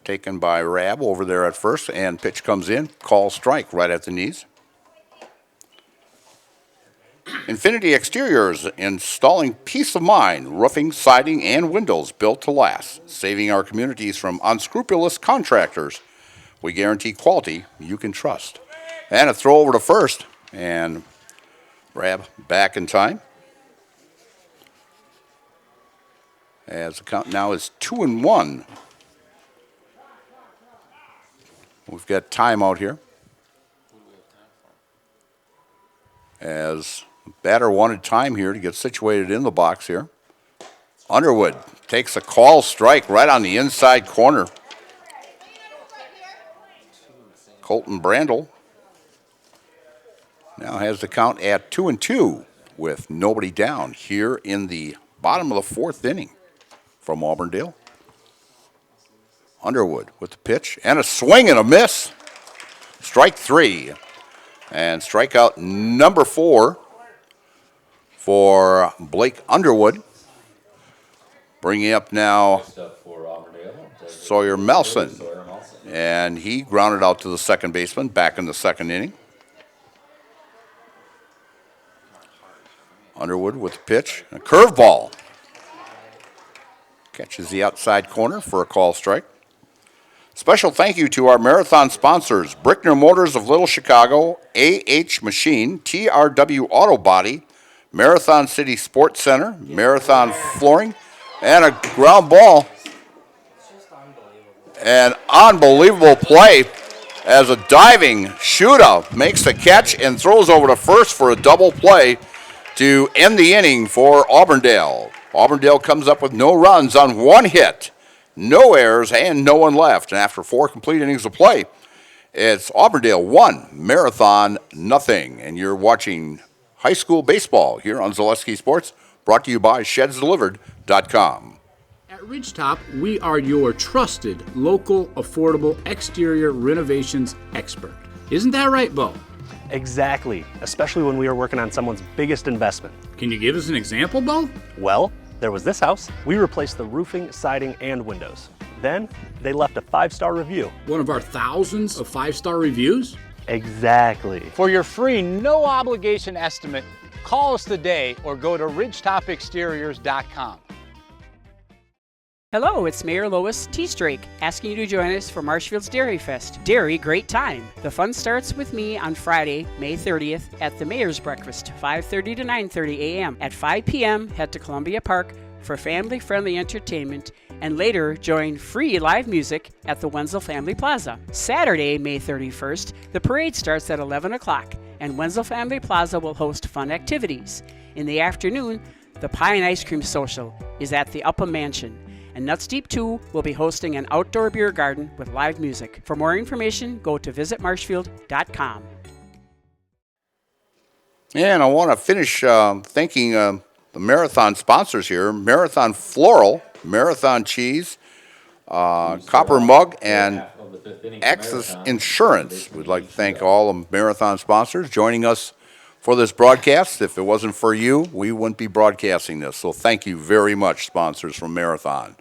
taken by Rabb over there at first, and pitch comes in. Call strike right at the knees. Infinity Exteriors, installing peace of mind, roofing, siding, and windows built to last, saving our communities from unscrupulous contractors. We guarantee quality you can trust. And a throw over to first, and Rabb back in time. As the count now is 2-1. We've got time out here. As batter wanted time here to get situated in the box here. Underwood takes a call strike right on the inside corner. Colton Brandel now has the count at 2-2 with nobody down here in the bottom of the fourth inning from Auburndale. Underwood with the pitch and a swing and a miss. Strike three. And strikeout number 4 for Blake Underwood. Bringing up now Sawyer Melson. And he grounded out to the second baseman back in the second inning. Underwood with the pitch. A curveball. Catches the outside corner for a call strike. Special thank you to our marathon sponsors, Brickner Motors of Little Chicago, AH Machine, TRW Auto Body, Marathon City Sports Center, Marathon Flooring, and a ground ball. An unbelievable play as a diving Shuda makes the catch and throws over to first for a double play to end the inning for Auburndale. Auburndale comes up with no runs on one hit. No errors and no one left. And after 4 complete innings of play, it's Auburndale 1, Marathon nothing. And you're watching high school baseball here on Zaleski Sports, brought to you by ShedsDelivered.com. At Ridgetop, we are your trusted local affordable exterior renovations expert. Isn't that right, Bo? Exactly, especially when we are working on someone's biggest investment. Can you give us an example, Bo? Well, there was this house. We replaced the roofing, siding, and windows. Then they left a 5-star review. One of our thousands of 5-star reviews? Exactly. For your free, no obligation estimate, call us today or go to ridgetopexteriors.com. Hello, it's Mayor Lois T. Strake asking you to join us for Marshfield's Dairy Fest. Dairy, great time. The fun starts with me on Friday, May 30th at the Mayor's Breakfast, 5:30 to 9:30 a.m. At 5 p.m., head to Columbia Park for family-friendly entertainment and later join free live music at the Wenzel Family Plaza. Saturday, May 31st, the parade starts at 11 o'clock and Wenzel Family Plaza will host fun activities. In the afternoon, the Pie and Ice Cream Social is at the Upham Mansion. And Nuts Deep 2 will be hosting an outdoor beer garden with live music. For more information, go to visitmarshfield.com. And I want to finish thanking the marathon sponsors here: Marathon Floral, Marathon Cheese, Copper Mug, and Access Insurance. We'd like to thank all the marathon sponsors joining us for this broadcast. If it wasn't for you, we wouldn't be broadcasting this. So thank you very much, sponsors from Marathon.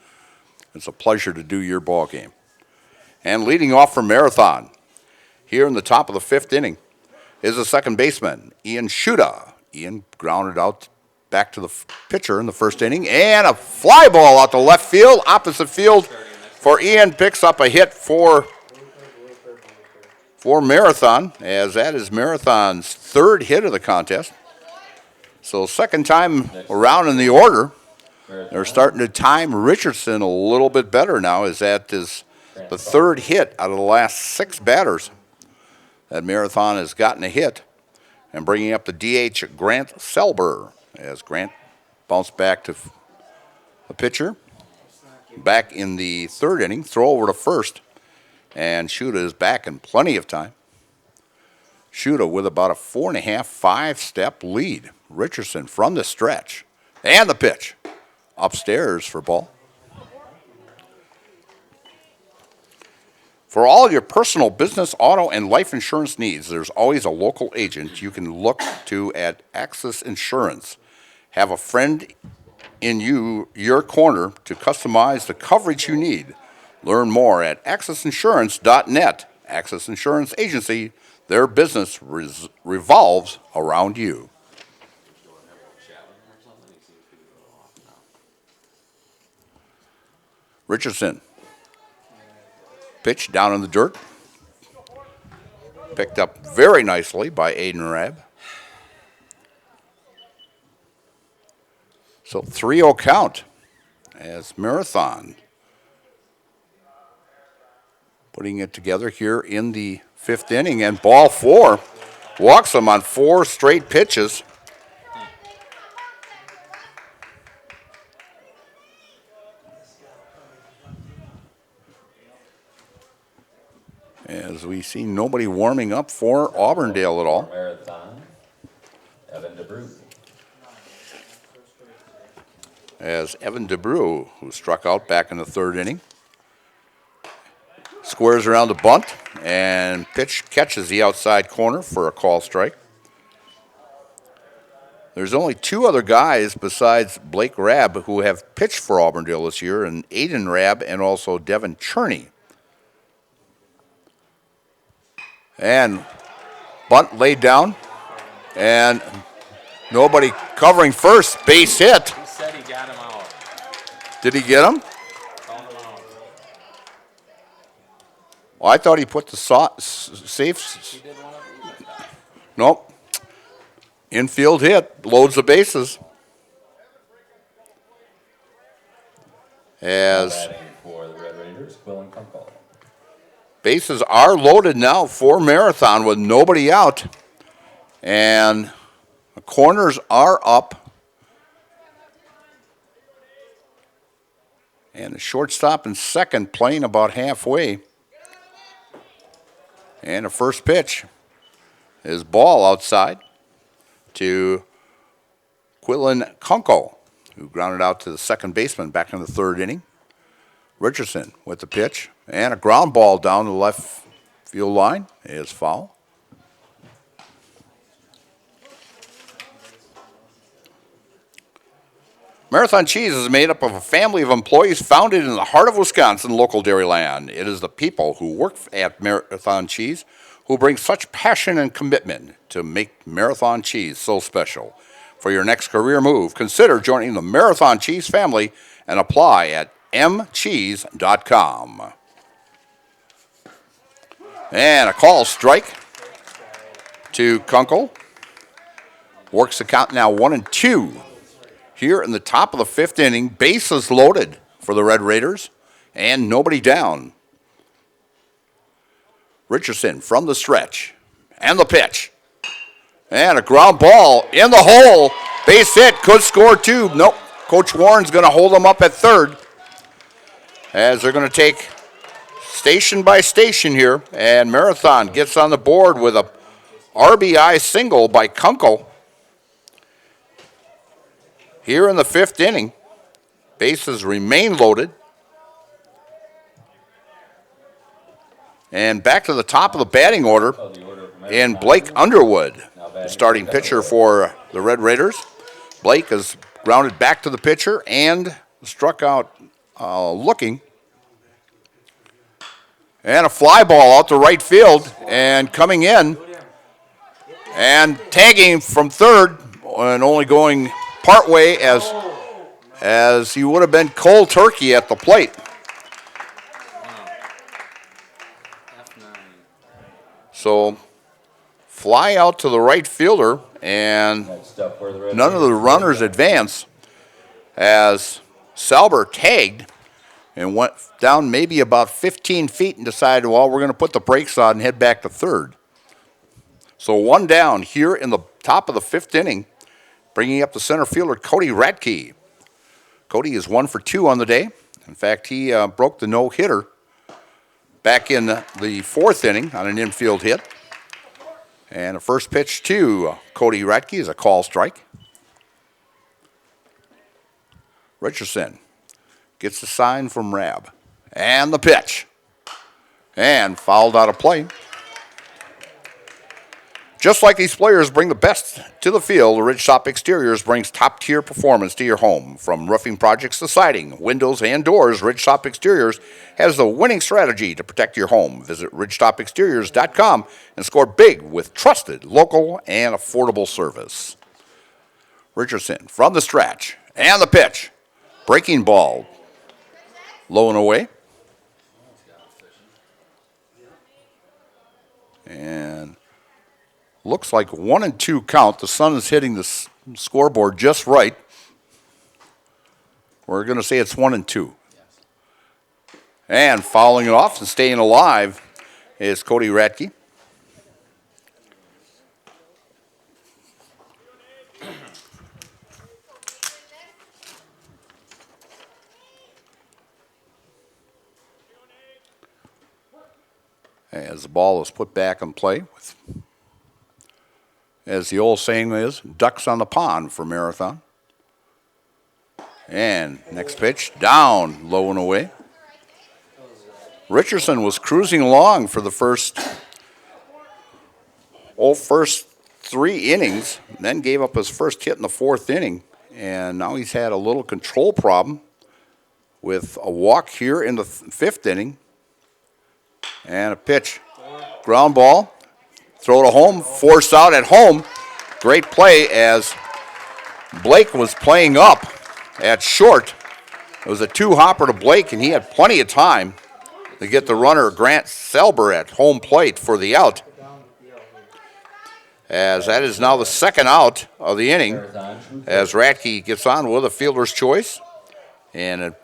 It's a pleasure to do your ball game. And leading off for Marathon, here in the top of the 5th inning, is the second baseman, Ian Shuda. Ian grounded out back to the pitcher in the 1st inning, and a fly ball out to left field, opposite field for Ian. Picks up a hit for Marathon, as that is Marathon's 3rd hit of the contest. So second time around in the order. They're starting to time Richardson a little bit better now, as that is the 3rd hit out of the last 6 batters that Marathon has gotten a hit. And bringing up the DH, Grant Selber, as Grant bounced back to the pitcher. Back in the 3rd inning, throw over to first, and Shuda is back in plenty of time. Shuda with about a 4.5, 5-step lead. Richardson from the stretch, and the pitch. Upstairs for ball. For all your personal, business, auto, and life insurance needs, there's always a local agent you can look to at Access Insurance. Have a friend in your corner to customize the coverage you need. Learn more at accessinsurance.net. Access Insurance Agency, their business revolves around you. Richardson. Pitch down in the dirt. Picked up very nicely by Aiden Rabb. So 3-0 count as Marathon putting it together here in the 5th inning, and ball 4 walks him on 4 straight pitches. As we see nobody warming up for Auburndale at all. Marathon, Evan DeBrew. As Evan DeBrew, who struck out back in the 3rd inning, squares around the bunt, and pitch catches the outside corner for a call strike. There's only 2 other guys besides Blake Rabb who have pitched for Auburndale this year, and Aiden Rabb and also Devin Cherney. And bunt laid down, and nobody covering first. Base hit. He said he got him out. Did he get him? Well, I thought he put the safe. Nope. Infield hit. Loads the bases. As for the Red Raiders, Quillen Kunkel. Bases are loaded now for Marathon with nobody out. And the corners are up. And the shortstop and second playing about halfway. And the first pitch is ball outside to Quillen Kunkel, who grounded out to the second baseman back in the 3rd inning. Richardson with the pitch, and a ground ball down the left field line is foul. Marathon Cheese is made up of a family of employees founded in the heart of Wisconsin, local dairyland. It is the people who work at Marathon Cheese who bring such passion and commitment to make Marathon Cheese so special. For your next career move, consider joining the Marathon Cheese family and apply at mcheese.com. And a call strike to Kunkel. Works the count now 1-2. Here in the top of the fifth inning, bases loaded for the Red Raiders and nobody down. Richardson from the stretch and the pitch. And a ground ball in the hole. Base hit, could score two. Nope, Coach Warren's going to hold them up at third as they're going to take station by station here. And Marathon gets on the board with a RBI single by Kunkel. Here in the fifth inning, bases remain loaded. And back to the top of the batting order in Blake Underwood, the starting pitcher for the Red Raiders. Blake is grounded back to the pitcher and struck out looking. And a fly ball out to right field and coming in and tagging from third and only going part way as he would have been cold turkey at the plate. So fly out to the right fielder, and none of the runners advance as Salber tagged and went down maybe about 15 feet and decided, well, we're going to put the brakes on and head back to third. So one down here in the top of the fifth inning, bringing up the center fielder, Cody Radke. Cody is 1 for 2 on the day. In fact, he broke the no-hitter back in the fourth inning on an infield hit. And a first pitch to Cody Radke is a call strike. Richardson gets the sign from Rab. And the pitch. And fouled out of play. Just like these players bring the best to the field, Ridgetop Exteriors brings top-tier performance to your home. From roofing projects to siding, windows, and doors, Ridgetop Exteriors has the winning strategy to protect your home. Visit ridgetopexteriors.com and score big with trusted, local, and affordable service. Richardson from the stretch and the pitch. Breaking ball. Low and away. And looks like 1-2 count. The sun is hitting the scoreboard just right. We're going to say it's 1-2. And fouling it off and staying alive is Cody Radke. As the ball is put back in play with, as the old saying is, ducks on the pond for Marathon. And next pitch, down, low and away. Richardson was cruising along for the first 3 innings, then gave up his first hit in the fourth inning, and now he's had a little control problem with a walk here in the fifth inning. And a pitch, ground ball. Throw to home, forced out at home. Great play as Blake was playing up at short. It was a 2-hopper to Blake, and he had plenty of time to get the runner, Grant Selber, at home plate for the out. As that is now the second out of the inning, as Radke gets on with a fielder's choice. And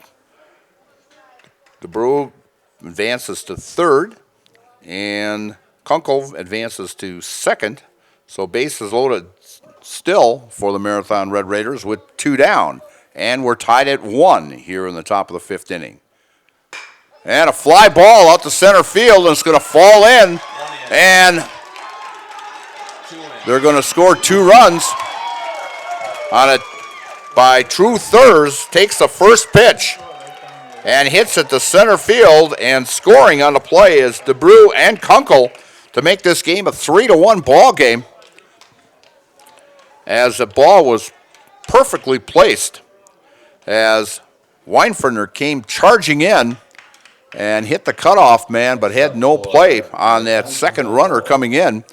the Brew advances to third, and Kunkel advances to second, so bases loaded still for the Marathon Red Raiders with 2 down. And we're tied at 1 here in the top of the fifth inning. And a fly ball out to center field, and it's going to fall in. And they're going to score 2 runs on it by True Thurs. Takes the first pitch and hits it to center field, and scoring on the play is DeBrew and Kunkel to make this game a 3-1 ball game, as the ball was perfectly placed as Weinfurner came charging in and hit the cutoff man, but had no play on that second runner coming in.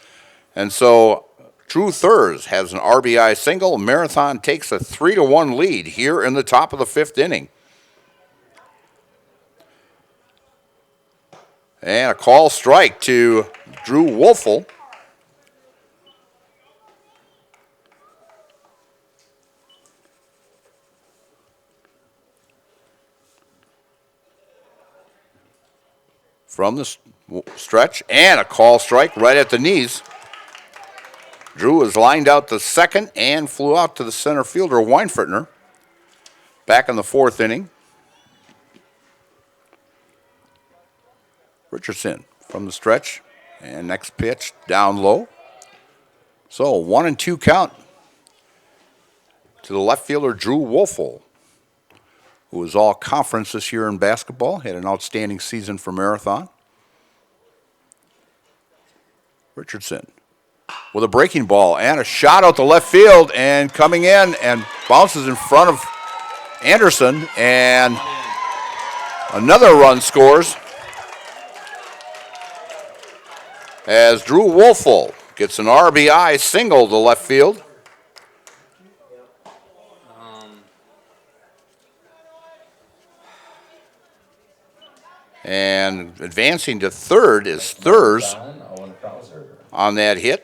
And so Drew Thurs has an RBI single. Marathon takes a 3-1 lead here in the top of the fifth inning. And a call strike to Drew Wolfel. From the stretch, and a call strike right at the knees. Drew was lined out to second and flew out to the center fielder, Weinfurter. Back in the fourth inning. Richardson from the stretch, and next pitch down low. So 1-2 count to the left fielder, Drew Wolfel, who was all conference this year in basketball, had an outstanding season for Marathon. Richardson with a breaking ball and a shot out to left field, and coming in and bounces in front of Anderson, and another run scores as Drew Wolfel gets an RBI single to left field. And advancing to third is Thurs on that hit.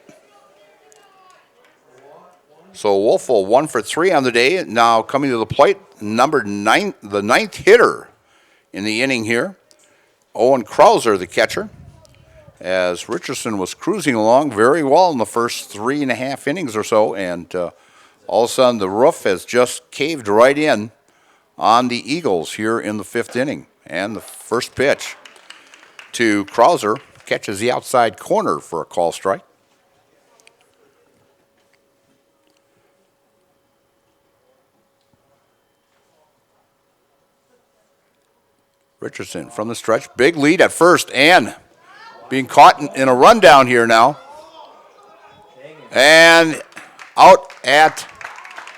So Wolfel 1 for 3 on the day. Now coming to the plate, the ninth hitter in the inning here, Owen Krauser, the catcher, as Richardson was cruising along very well in the first 3.5 innings or so, and all of a sudden the roof has just caved right in on the Eagles here in the fifth inning. And the first pitch to Krauser catches the outside corner for a call strike. Richardson from the stretch, big lead at first, and being caught in a rundown here now. And out at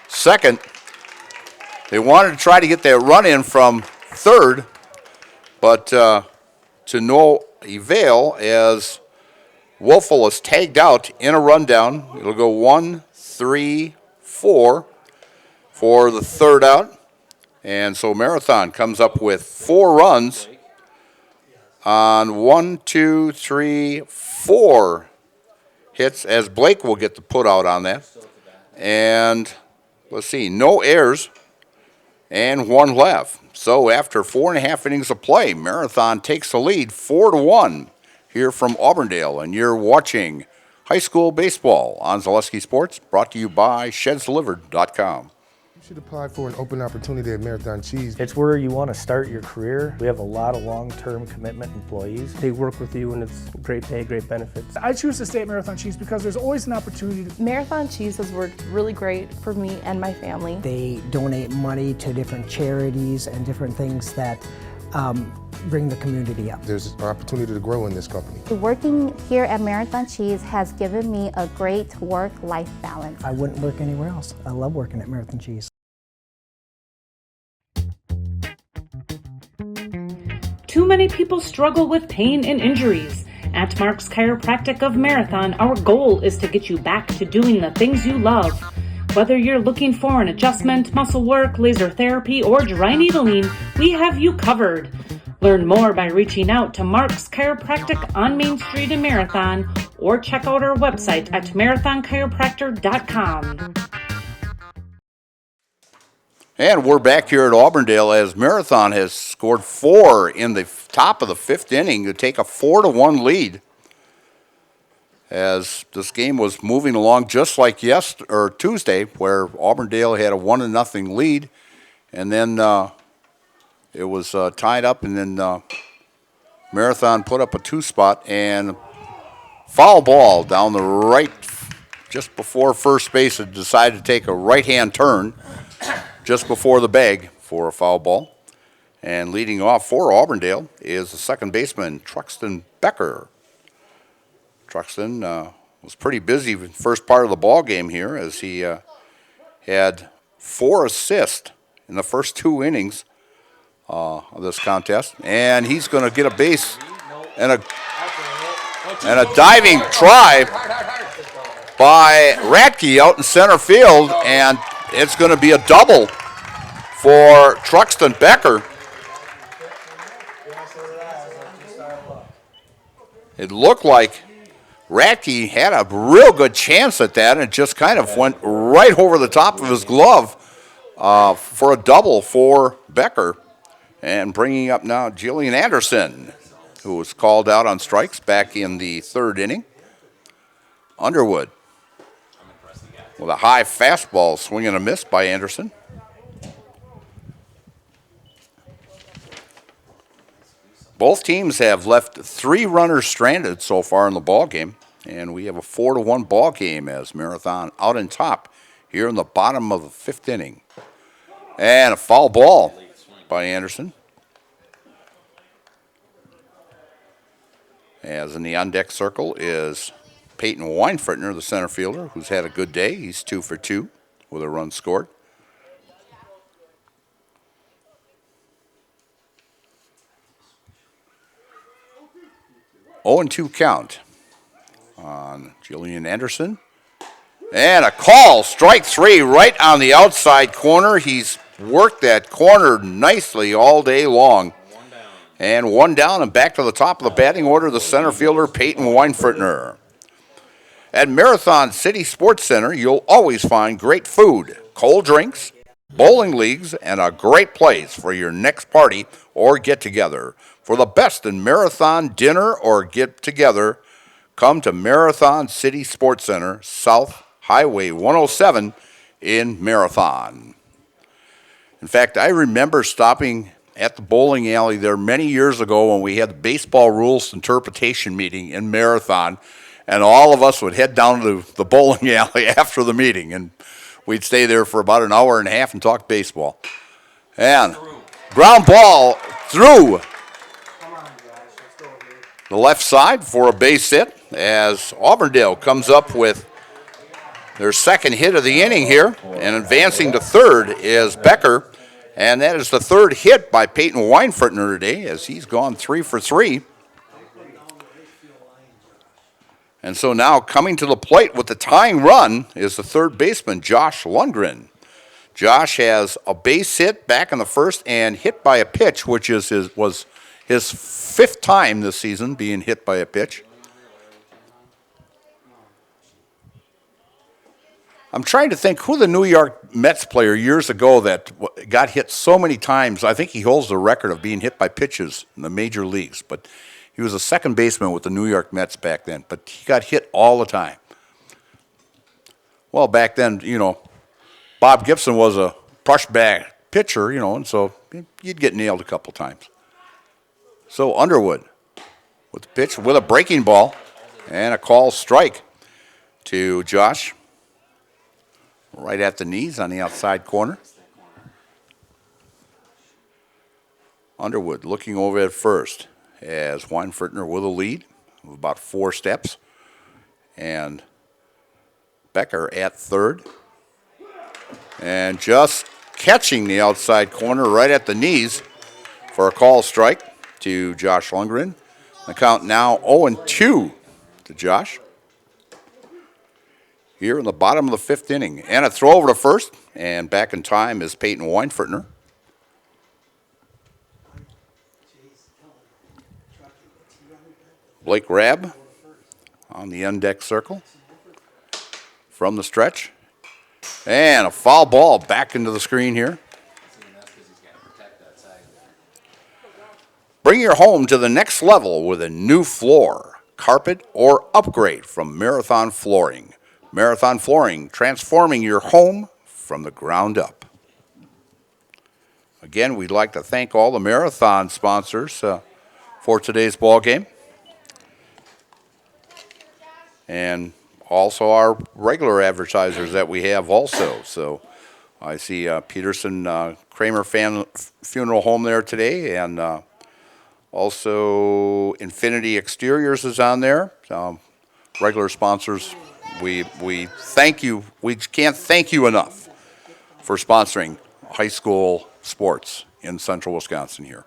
second. They wanted to try to get that run in from third, but to no avail as Wolfel is tagged out in a rundown. It'll go 1, 3, 4 for the third out. And so Marathon comes up with 4 runs on 1, 2, 3, 4 hits, as Blake will get the put out on that. And let's see, no errors and 1 left. So after 4.5 innings of play, Marathon takes the lead 4-1 here from Auburndale. And you're watching high school baseball on Zaleski Sports, brought to you by ShedsDelivered.com. You should apply for an open opportunity at Marathon Cheese. It's where you want to start your career. We have a lot of long-term commitment employees. They work with you and it's great pay, great benefits. I choose to stay at Marathon Cheese because there's always an opportunity to... Marathon Cheese has worked really great for me and my family. They donate money to different charities and different things that bring the community up. There's an opportunity to grow in this company. Working here at Marathon Cheese has given me a great work-life balance. I wouldn't work anywhere else. I love working at Marathon Cheese. Too many people struggle with pain and injuries. At Mark's Chiropractic of Marathon, our goal is to get you back to doing the things you love. Whether you're looking for an adjustment, muscle work, laser therapy, or dry needling, we have you covered. Learn more by reaching out to Mark's Chiropractic on Main Street in Marathon, or check out our website at marathonchiropractor.com. And we're back here at Auburndale as Marathon has scored 4 in the top of the fifth inning to take a 4-1 lead. As this game was moving along just like Tuesday, where Auburndale had a 1-0 lead, and then it was tied up, and then Marathon put up a 2-spot, and foul ball down the right, just before first base had decided to take a right-hand turn. Just before the bag for a foul ball. And leading off for Auburndale is the second baseman, Truxton Becker. Truxton was pretty busy in the first part of the ball game here, as he had 4 assists in the first 2 innings of this contest. And he's going to get a base and a diving try by Radke out in center field, and it's going to be a double for Truxton Becker. It looked like Radke had a real good chance at that, and it just kind of went right over the top of his glove for a double for Becker. And bringing up now Jillian Anderson, who was called out on strikes back in the 3rd inning. Underwood with a high fastball, swing and a miss by Anderson. Both teams have left 3 runners stranded so far in the ball game, and we have a 4-1 ball game as Marathon out on top here in the bottom of the 5th inning. And a foul ball by Anderson. As in the on-deck circle is Peyton Weinfurtner, the center fielder, who's had a good day. He's 2 for 2 with a run scored. Oh, and 2 count on Jillian Anderson. And a call, strike 3 right on the outside corner. He's worked that corner nicely all day long. And 1 down and back to the top of the batting order, the center fielder, Peyton Weinfurtner. At Marathon City Sports Center, you'll always find great food, cold drinks, bowling leagues, and a great place for your next party or get-together. For the best in Marathon dinner or get-together, come to Marathon City Sports Center, South Highway 107 in Marathon. In fact, I remember stopping at the bowling alley there many years ago when we had the baseball rules interpretation meeting in Marathon, and all of us would head down to the bowling alley after the meeting, and we'd stay there for about an hour and a half and talk baseball. And ground ball through the left side for a base hit as Auburndale comes up with their 2nd hit of the inning here, and advancing to 3rd is Becker, and that is the 3rd hit by Peyton Weinfurtner today as he's gone 3 for 3. And so now coming to the plate with the tying run is the 3rd baseman, Josh Lundgren. Josh has a base hit back in the 1st and hit by a pitch, which was his 5th time this season being hit by a pitch. I'm trying to think who the New York Mets player years ago that got hit so many times. I think he holds the record of being hit by pitches in the major leagues, but he was a 2nd baseman with the New York Mets back then, but he got hit all the time. Well, back then, Bob Gibson was a pushback pitcher, and so you'd get nailed a couple times. So Underwood with the pitch with a breaking ball and a call strike to Josh. Right at the knees on the outside corner. Underwood looking over at first as Weinfurtner with a lead of about 4 steps. And Becker at 3rd. And just catching the outside corner right at the knees for a call strike to Josh Lundgren. The count now 0-2 to Josh. Here in the bottom of the 5th inning. And a throw over to 1st, and back in time is Peyton Weinfurtner. Blake Rabb on the on-deck circle from the stretch. And a foul ball back into the screen here. Bring your home to the next level with a new floor, carpet, or upgrade from Marathon Flooring. Marathon Flooring, transforming your home from the ground up. Again, we'd like to thank all the Marathon sponsors for today's ball game. And also our regular advertisers that we have also. So I see Peterson Kramer Funeral Home there today, and also Infinity Exteriors is on there. Regular sponsors. We thank you. We can't thank you enough for sponsoring high school sports in central Wisconsin here.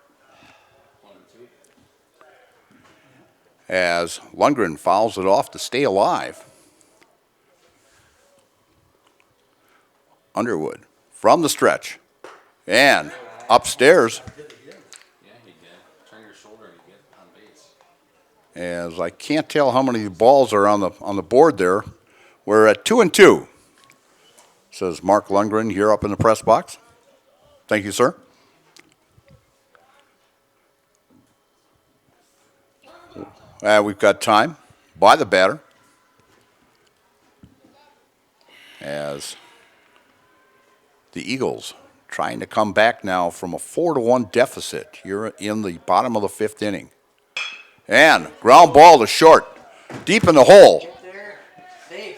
As Lundgren fouls it off to stay alive. Underwood from the stretch and upstairs. As I can't tell how many balls are on the board there. We're at 2-2. Says Mark Lundgren here up in the press box. Thank you, sir. We've got time by the batter. As the Eagles trying to come back now from a 4-1 deficit here in the bottom of the 5th inning. And ground ball to short, deep in the hole.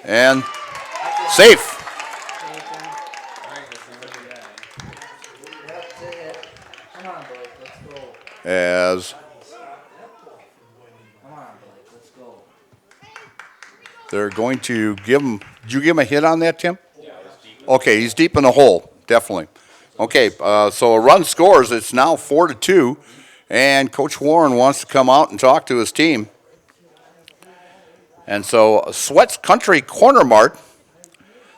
And safe. As they're going to give him, did you give him a hit on that, Tim? Okay, he's deep in the hole, definitely. Okay, so a run scores. It's now 4-2, and Coach Warren wants to come out and talk to his team. And so Sweats Country Corner Mart,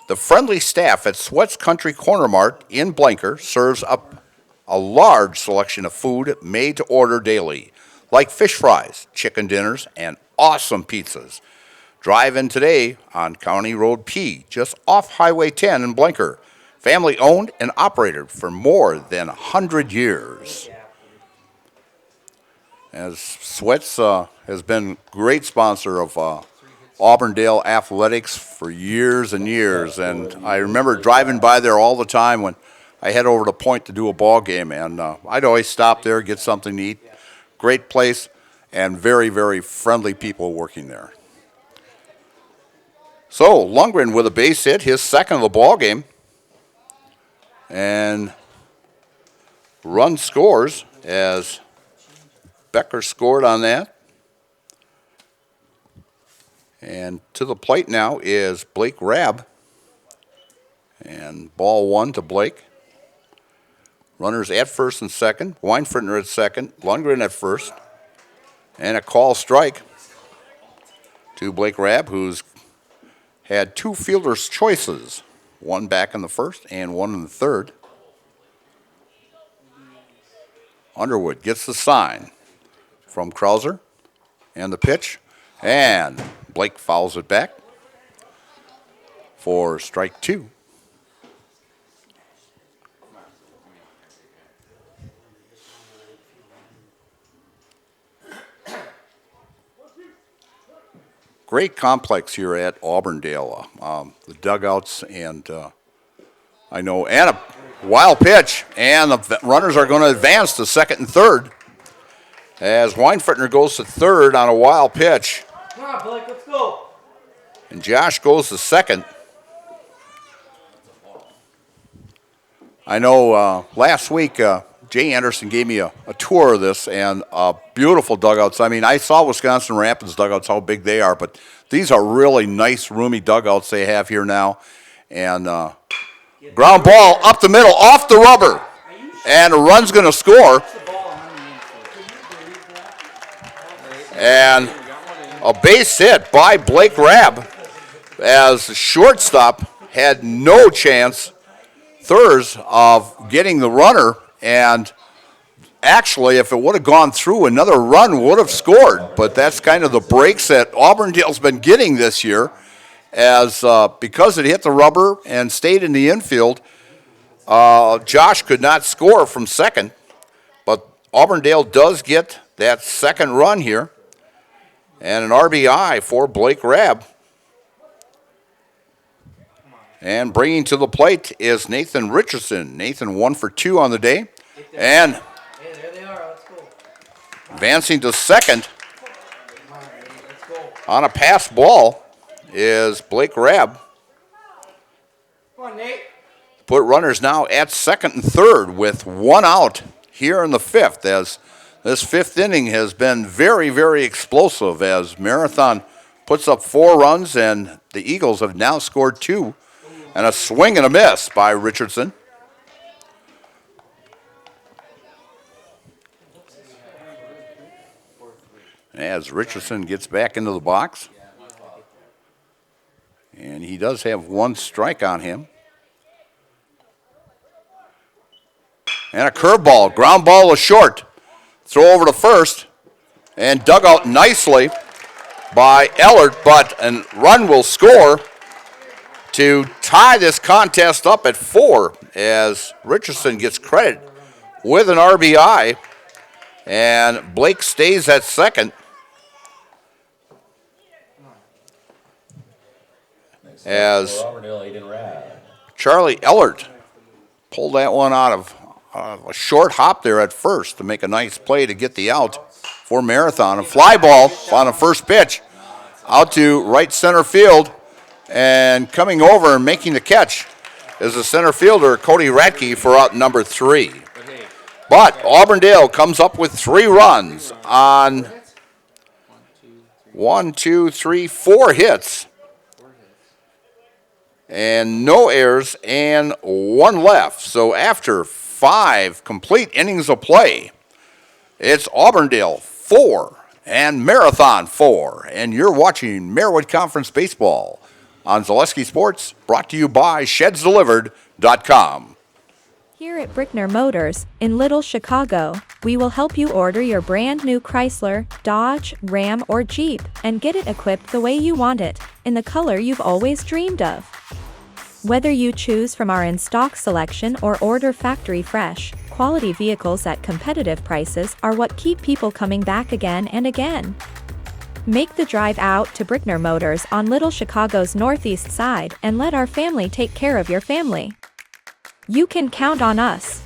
the friendly staff at Sweats Country Corner Mart in Blanker serves up a large selection of food made to order daily, like fish fries, chicken dinners, and awesome pizzas. Drive in today on County Road P, just off Highway 10 in Blanker. Family owned and operated for more than 100 years. As Sweats has been a great sponsor of Auburndale athletics for years and years. And I remember driving by there all the time when I head over to Point to do a ball game. And I'd always stop there, get something to eat. Great place and very, very friendly people working there. So Lundgren with a base hit, his second of the ball game, and run scores as Becker scored on that. And to the plate now is Blake Rabb, and ball one to Blake. Runners at first and second, Weinfrittner at second, Lundgren at first, and a call strike to Blake Rabb, who's had two fielder's choices, one back in the first and one in the third. Underwood gets the sign from Krauser and the pitch, and Blake fouls it back for strike two. Great complex here at Auburndale. The dugouts and I know, and a wild pitch, and the runners are going to advance to second and third as Weinfrittner goes to third on a wild pitch. Come on, Blake, let's go. And Josh goes to second. I know last week Jay Anderson gave me a tour of this, and beautiful dugouts. I mean, I saw Wisconsin Rapids dugouts, how big they are, but these are really nice, roomy dugouts they have here now. And ground ball up the middle, off the rubber, and a run's going to score. And a base hit by Blake Rabb as the shortstop had no chance, Thurs, of getting the runner. And actually, if it would have gone through, another run would have scored. But that's kind of the breaks that Auburndale's been getting this year, as because it hit the rubber and stayed in the infield, Josh could not score from second. But Auburndale does get that second run here, and an RBI for Blake Rabb. And bringing to the plate is Nathan Richardson. Nathan 1 for 2 on the day. And advancing to second on a pass ball is Blake Rabb. Come on, Nate. Put runners now at second and third with one out here in the fifth, as this fifth inning has been very, very explosive as Marathon puts up 4 runs and the Eagles have now scored 2. And a swing and a miss by Richardson. as Richardson gets back into the box. And he does have one strike on him. And a curveball, ground ball is short. Throw over to first and dug out nicely by Ellert, but a run will score to tie this contest up at 4 as Richardson gets credit with an RBI and Blake stays at second. As Charlie Ellert pulled that one out of a short hop there at first to make a nice play to get the out for Marathon. A fly ball on the first pitch out to right center field, and coming over and making the catch is the center fielder Cody Ratke for out number 3. But Auburndale comes up with 3 runs on 4 hits. And no errors and 1 left. So after 5 complete innings of play, it's Auburndale 4 and Marathon 4. And you're watching Marywood Conference Baseball on Zaleski Sports, brought to you by ShedsDelivered.com. Here at Brickner Motors, in Little Chicago, we will help you order your brand new Chrysler, Dodge, Ram, or Jeep and get it equipped the way you want it, in the color you've always dreamed of. Whether you choose from our in-stock selection or order factory fresh, quality vehicles at competitive prices are what keep people coming back again and again. Make the drive out to Brickner Motors on Little Chicago's northeast side and let our family take care of your family. You can count on us.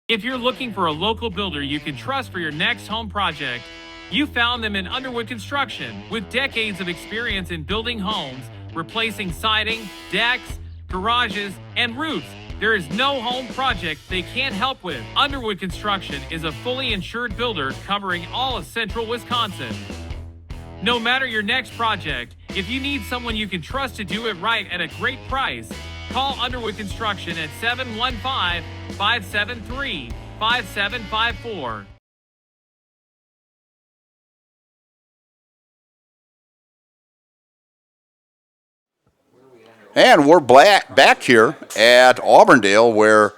If you're looking for a local builder you can trust for your next home project, you found them in Underwood Construction. With decades of experience in building homes, replacing siding, decks, garages, and roofs, there is no home project they can't help with. Underwood Construction is a fully insured builder covering all of central Wisconsin. No matter your next project, if you need someone you can trust to do it right at a great price, call Underwood Construction at 715-573-5754. And we're back here at Auburndale, where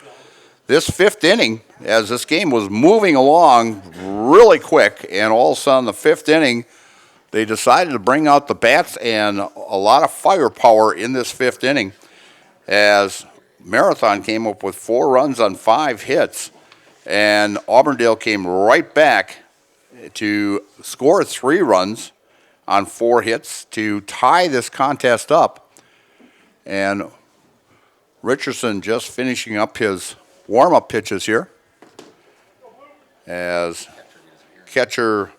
this 5th inning, as this game was moving along really quick, and all of a sudden the 5th inning, they decided to bring out the bats and a lot of firepower in this 5th inning, as Marathon came up with 4 runs on 5 hits, and Auburndale came right back to score 3 runs on 4 hits to tie this contest up. And Richardson just finishing up his warm-up pitches here as catcher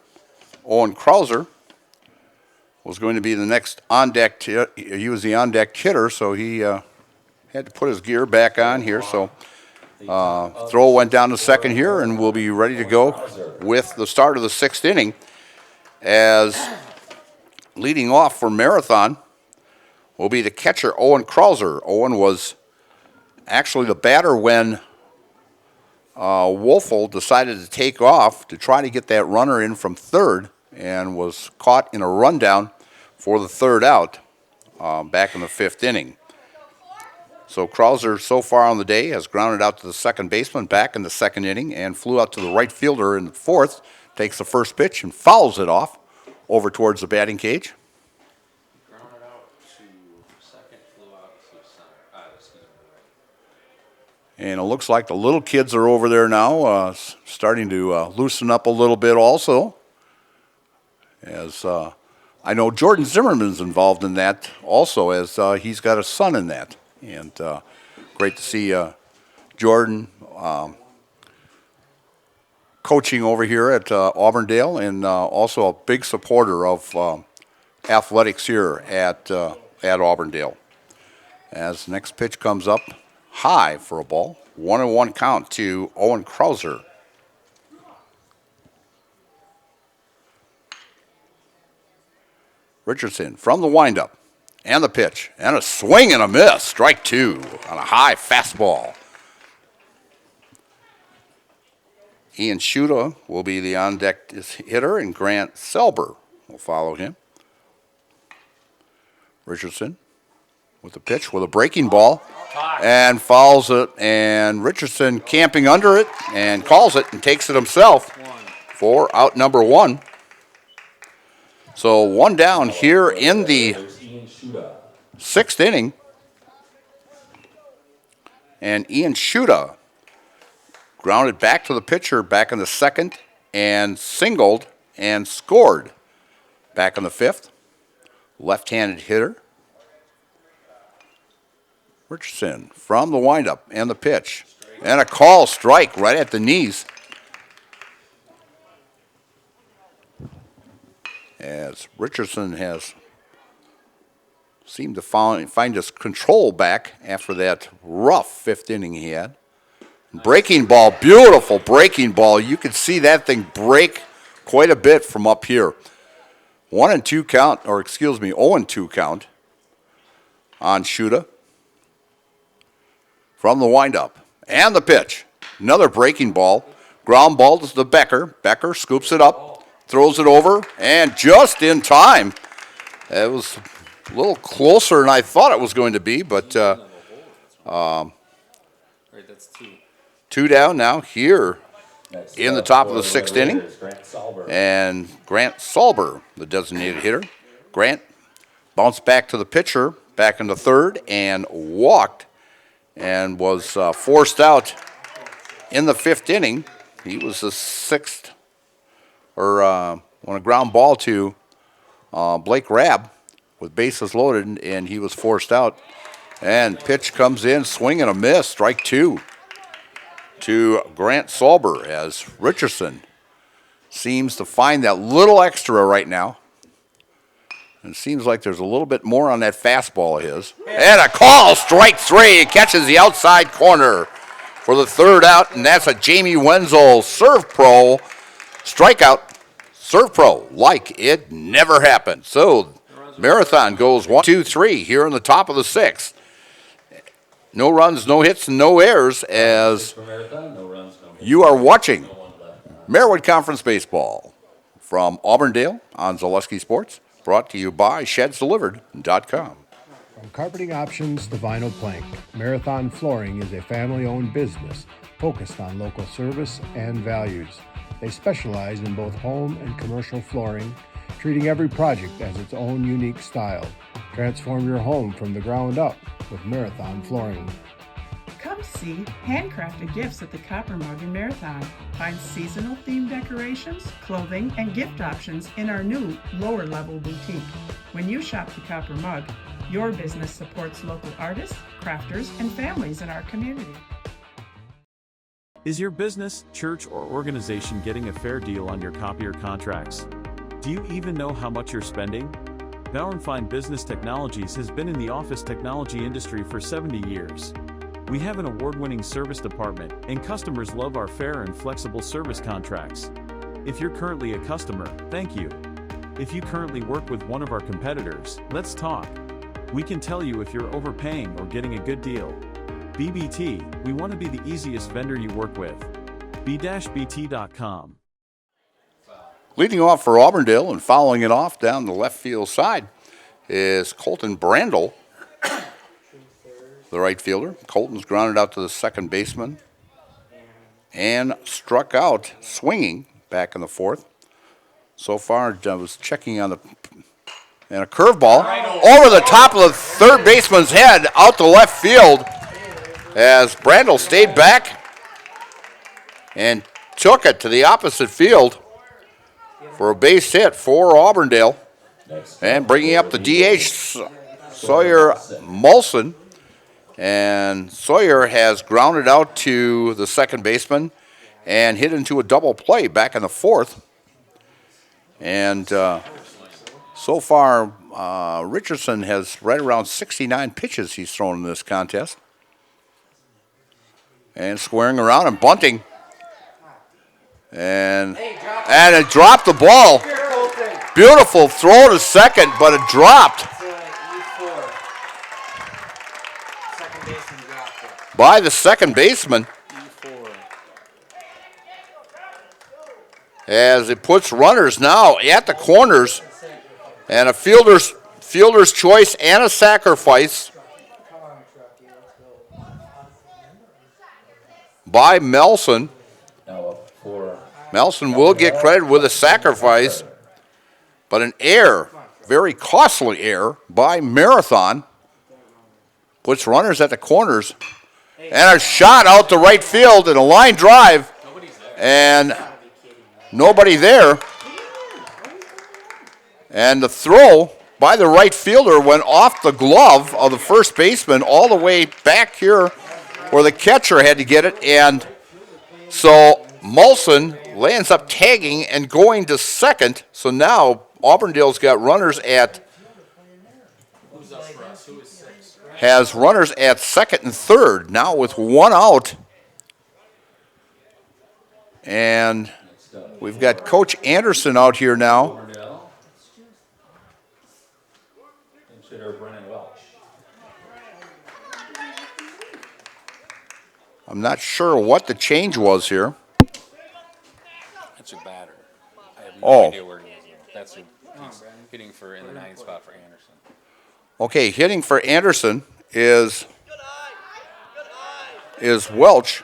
Owen Krauser was going to be the next on-deck. He was the on-deck hitter, so he had to put his gear back on here. So throw went down to second here, and we'll be ready to go with the start of the 6th inning, as leading off for Marathon will be the catcher, Owen Krauser. Owen was actually the batter when Wolfel decided to take off to try to get that runner in from third, and was caught in a rundown for the 3rd out back in the 5th inning. So Krauser, so far on the day, has grounded out to the second baseman back in the 2nd inning and flew out to the right fielder in the 4th, takes the first pitch and fouls it off over towards the batting cage. And it looks like the little kids are over there now, starting to loosen up a little bit also. As I know Jordan Zimmerman's involved in that also, as he's got a son in that. And great to see Jordan coaching over here at Auburndale, and also a big supporter of athletics here at Auburndale. As the next pitch comes up, high for a ball. 1-1 count to Owen Krauser. Richardson from the windup and the pitch and a swing and a miss. Strike 2 on a high fastball. Ian Schuda will be the on-deck hitter, and Grant Selber will follow him. Richardson with the pitch with a breaking ball and fouls it, and Richardson camping under it and calls it and takes it himself for out number 1. So 1 down here in the 6th inning. And Ian Schuda grounded back to the pitcher back in the 2nd and singled and scored back in the 5th. Left-handed hitter. Richardson from the windup and the pitch. And a call strike right at the knees. As Richardson has seemed to find his control back after that rough 5th inning he had. Breaking ball, beautiful breaking ball. You can see that thing break quite a bit from up here. 1-2 count, or excuse me, 0-2 count on Schuda. From the windup and the pitch. Another breaking ball. Ground ball to the Becker. Becker scoops it up, throws it over, and just in time. It was a little closer than I thought it was going to be, but That's 2. 2 down now here in the top of the 6th inning. And Grant Salber, the designated hitter. Grant bounced back to the pitcher, back in the 3rd, and walked and was forced out in the 5th inning. He was the 6th, or on a ground ball to Blake Rabb with bases loaded, and he was forced out. And pitch comes in, swing and a miss, strike 2 to Grant Salber, as Richardson seems to find that little extra right now. And it seems like there's a little bit more on that fastball of his. And a call, strike 3. It catches the outside corner for the 3rd out, and that's a Jamie Wenzel Serve Pro strikeout. Serve Pro, like it never happened. So Marathon goes 1, 2, 3 here in the top of the 6th. No runs, no hits, and no errors as you are watching Merriwood Conference Baseball from Auburndale on Zaleski Sports. Brought to you by ShedsDelivered.com. From carpeting options to vinyl plank, Marathon Flooring is a family-owned business focused on local service and values. They specialize in both home and commercial flooring, treating every project as its own unique style. Transform your home from the ground up with Marathon Flooring. Come see handcrafted gifts at the Copper Mug in Marathon. Find seasonal themed decorations, clothing, and gift options in our new lower level boutique. When you shop the Copper Mug, your business supports local artists, crafters, and families in our community. Is your business, church, or organization getting a fair deal on your copier contracts? Do you even know how much you're spending? Bauer & Fine Business Technologies has been in the office technology industry for 70 years. We have an award-winning service department, and customers love our fair and flexible service contracts. If you're currently a customer, thank you. If you currently work with one of our competitors, let's talk. We can tell you if you're overpaying or getting a good deal. BBT, we want to be the easiest vendor you work with. b-bt.com. Leading off for Auburndale and following it off down the left field side is Colton Brandel, the right fielder. Colton's grounded out to the second baseman and struck out swinging back in the 4th. So far, I was checking on and a curveball over the top of the third baseman's head out to left field as Brandel stayed back and took it to the opposite field for a base hit for Auburndale. And bringing up the DH, Sawyer Molson. And Sawyer has grounded out to the second baseman and hit into a double play back in the 4th. And so far, Richardson has right around 69 pitches he's thrown in this contest. And squaring around and bunting. And it dropped the ball. Beautiful throw to second, but it dropped by the second baseman. as it puts runners now at the corners, and a fielder's choice and a sacrifice by Melson. Melson will get credit with a sacrifice, but an error, very costly error by Marathon, puts runners at the corners, and a shot out to right field and a line drive, and nobody there. And the throw by the right fielder went off the glove of the first baseman all the way back here where the catcher had to get it. And so Molson lands up tagging and going to second. So now Auburndale's got runners has runners at second and third now with one out. And we've got Coach Anderson out here now. I'm not sure what the change was here. That's your batter. I have no idea where he is. That's he's hitting for in the 9th spot for Anderson. Okay, hitting for Anderson is Welch.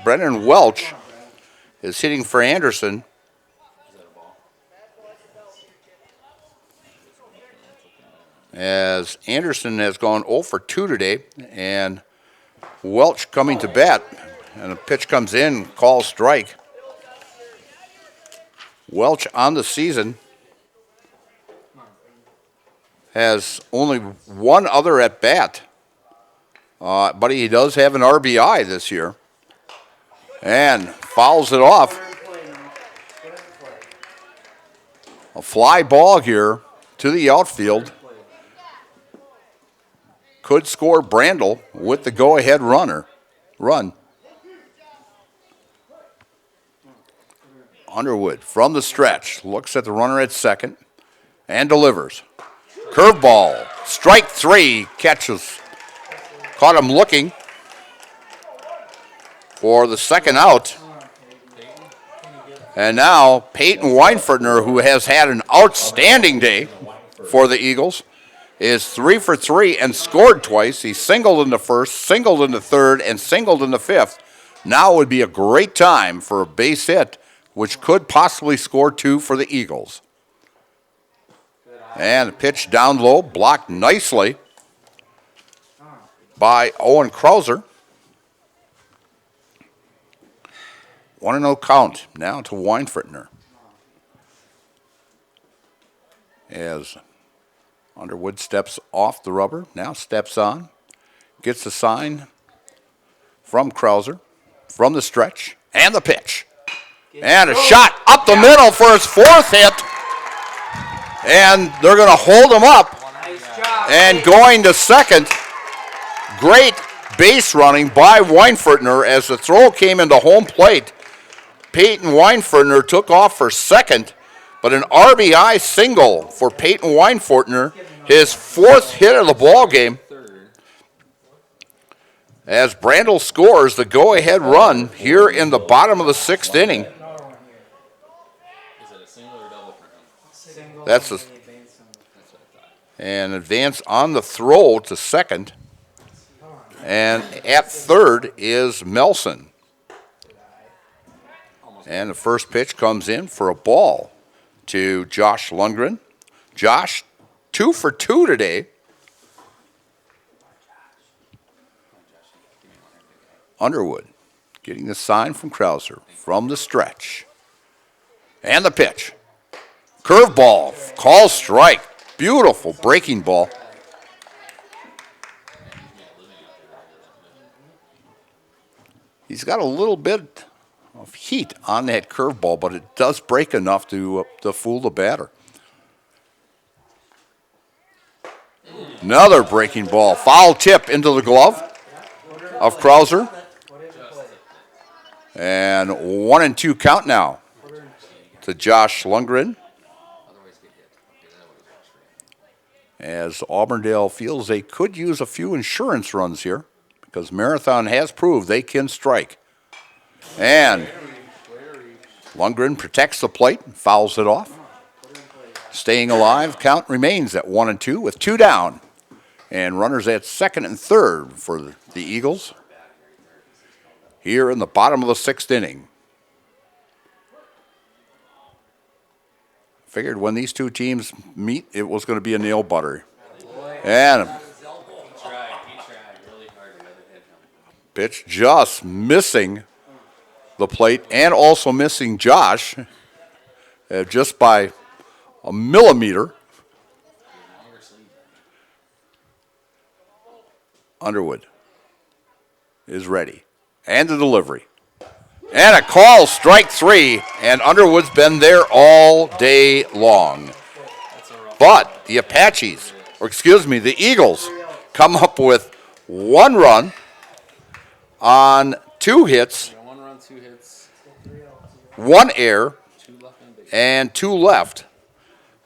Brennan Welch is hitting for Anderson. As Anderson has gone 0 for 2 today, and Welch coming to bat, and a pitch comes in, call strike. Welch on the season has only one other at bat, but he does have an RBI this year, and fouls it off. A fly ball here to the outfield. Could score Brandel with the go-ahead run. Underwood from the stretch looks at the runner at second and delivers. Curveball, strike 3, catches. Caught him looking for the second out. And now Peyton Weinfertner, who has had an outstanding day for the Eagles, is 3 for 3 and scored twice. He singled in the first, singled in the third, and singled in the fifth. Now would be a great time for a base hit, which could possibly score 2 for the Eagles. And a pitch down low, blocked nicely by Owen Krauser. 1-0 count now to Weinfertner. As Underwood steps off the rubber, now steps on, gets the sign from Krauser, from the stretch, and the pitch. And a shot up the middle for his 4th hit. And they're going to hold him up. And going to second. Great base running by Weinfertner as the throw came into home plate. Peyton Weinfertner took off for second, but an RBI single for Peyton Weinfertner, his 4th hit of the ball game. As Brandel scores the go-ahead run here in the bottom of the 6th inning. That's an advance on the throw to second. And at third is Melson. And the first pitch comes in for a ball to Josh Lundgren. Josh, 2 for 2 today. Underwood getting the sign from Krauser from the stretch. And the pitch. Curveball, call strike. Beautiful breaking ball. He's got a little bit of heat on that curveball, but it does break enough to fool the batter. Another breaking ball. Foul tip into the glove of Krauser. And 1-2 count now to Josh Lundgren. As Auburndale feels they could use a few insurance runs here because Marathon has proved they can strike. And Lundgren protects the plate and fouls it off. Staying alive, count remains at 1-2 with 2 down. And runners at second and third for the Eagles here in the bottom of the 6th inning. Figured when these two teams meet, it was going to be a nail biter. And pitch just missing the plate and also missing Josh just by a millimeter. Underwood is ready. And the delivery. And a call, strike 3, and Underwood's been there all day long. But the Apaches, or excuse me, the Eagles, come up with 1 run on 2 hits, 1 run, 2 hits, 1 error, and 2 left.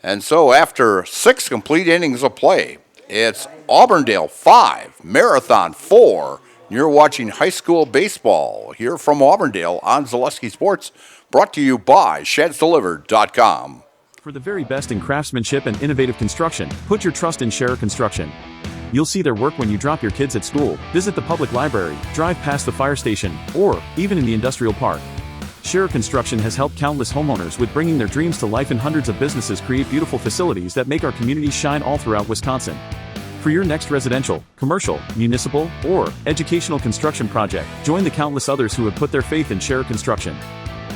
And so after 6 complete innings of play, it's Auburndale 5, Marathon 4. You're watching high school baseball here from Auburndale on Zaleski Sports, brought to you by ShadsDelivered.com. For the very best in craftsmanship and innovative construction, put your trust in Scherer Construction. You'll see their work when you drop your kids at school, visit the public library, drive past the fire station, or even in the industrial park. Scherer Construction has helped countless homeowners with bringing their dreams to life, and hundreds of businesses create beautiful facilities that make our communities shine all throughout Wisconsin. For your next residential, commercial, municipal, or educational construction project, join the countless others who have put their faith in Scherer Construction.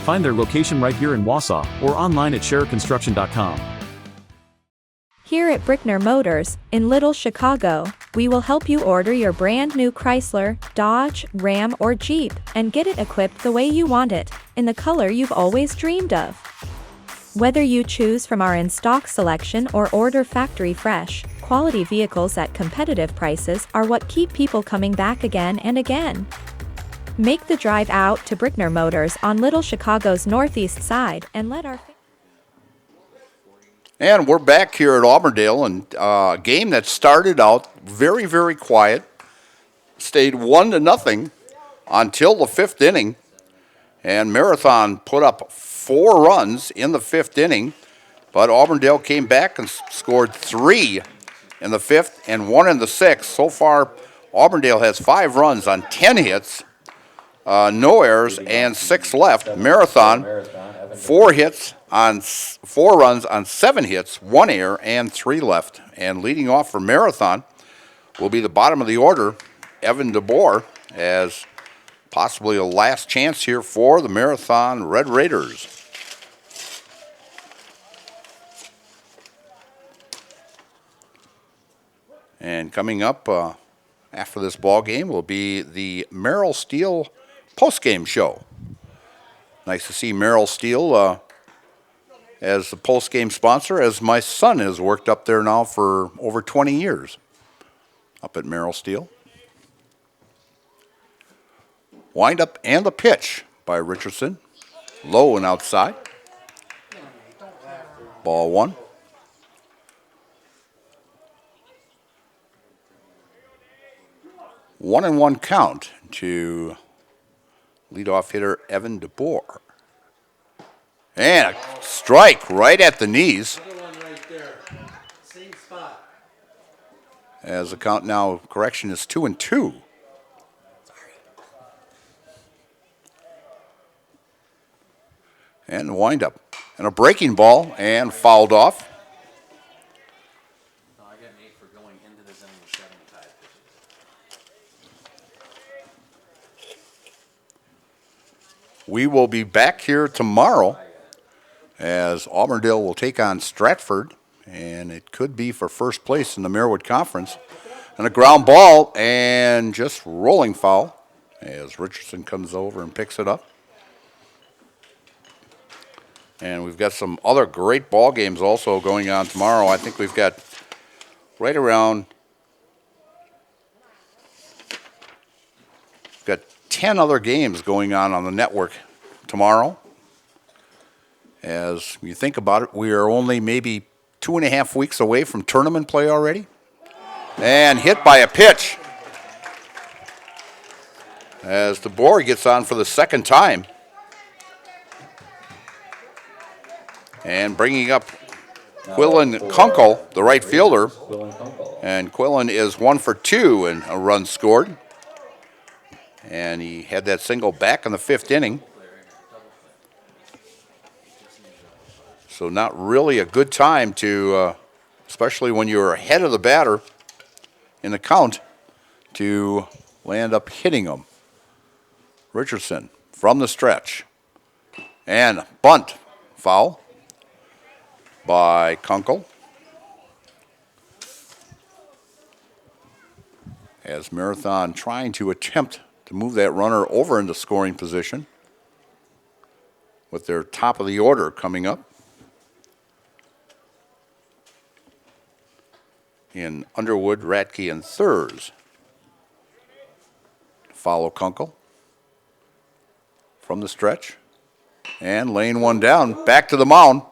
Find their location right here in Wausau or online at SchererConstruction.com. Here at Brickner Motors, in Little Chicago, we will help you order your brand new Chrysler, Dodge, Ram, or Jeep and get it equipped the way you want it, in the color you've always dreamed of. Whether you choose from our in-stock selection or order factory fresh, quality vehicles at competitive prices are what keep people coming back again and again. Make the drive out to Brickner Motors on Little Chicago's northeast side and let our... And we're back here at Auburndale, and a game that started out very, very quiet, stayed 1-0 until the 5th inning, and Marathon put up 4 runs in the 5th inning, but Auburndale came back and scored 3 in the 5th and 1 in the 6th. So far, Auburndale has 5 runs on 10 hits, no errors, and 6 left. Marathon, 4 hits on 4 runs on 7 hits, 1 error, and 3 left. And leading off for Marathon will be the bottom of the order, Evan DeBoer, as possibly a last chance here for the Marathon Red Raiders. And coming up after this ball game will be the Merrill Steel postgame show. Nice to see Merrill Steel as the postgame sponsor, as my son has worked up there now for over 20 years up at Merrill Steel. Wind up and the pitch by Richardson. Low and outside. Ball 1. One and 1 count to leadoff hitter Evan DeBoer. And a strike right at the knees. As the count now, correction, is 2-2. And the windup. And a breaking ball and fouled off. We will be back here tomorrow as Auburndale will take on Stratford, and it could be for first place in the Marewood Conference. And a ground ball and just rolling foul as Richardson comes over and picks it up. And we've got some other great ball games also going on tomorrow. I think we've got right around 10 other games going on the network tomorrow. As you think about it, we are only maybe 2.5 weeks away from tournament play already. And hit by a pitch as DeBoer gets on for the second time. And bringing up Quillen Kunkel, the right fielder. And Quillen is 1 for 2 and a run scored. And he had that single back in the 5th inning. So not really a good time to, especially when you're ahead of the batter in the count, to land up hitting him. Richardson from the stretch. And bunt foul by Kunkel. As Marathon trying to attempt to move that runner over into scoring position with their top of the order coming up in Underwood, Ratke, and Thurs. Follow Kunkel from the stretch and laying one down, back to the mound,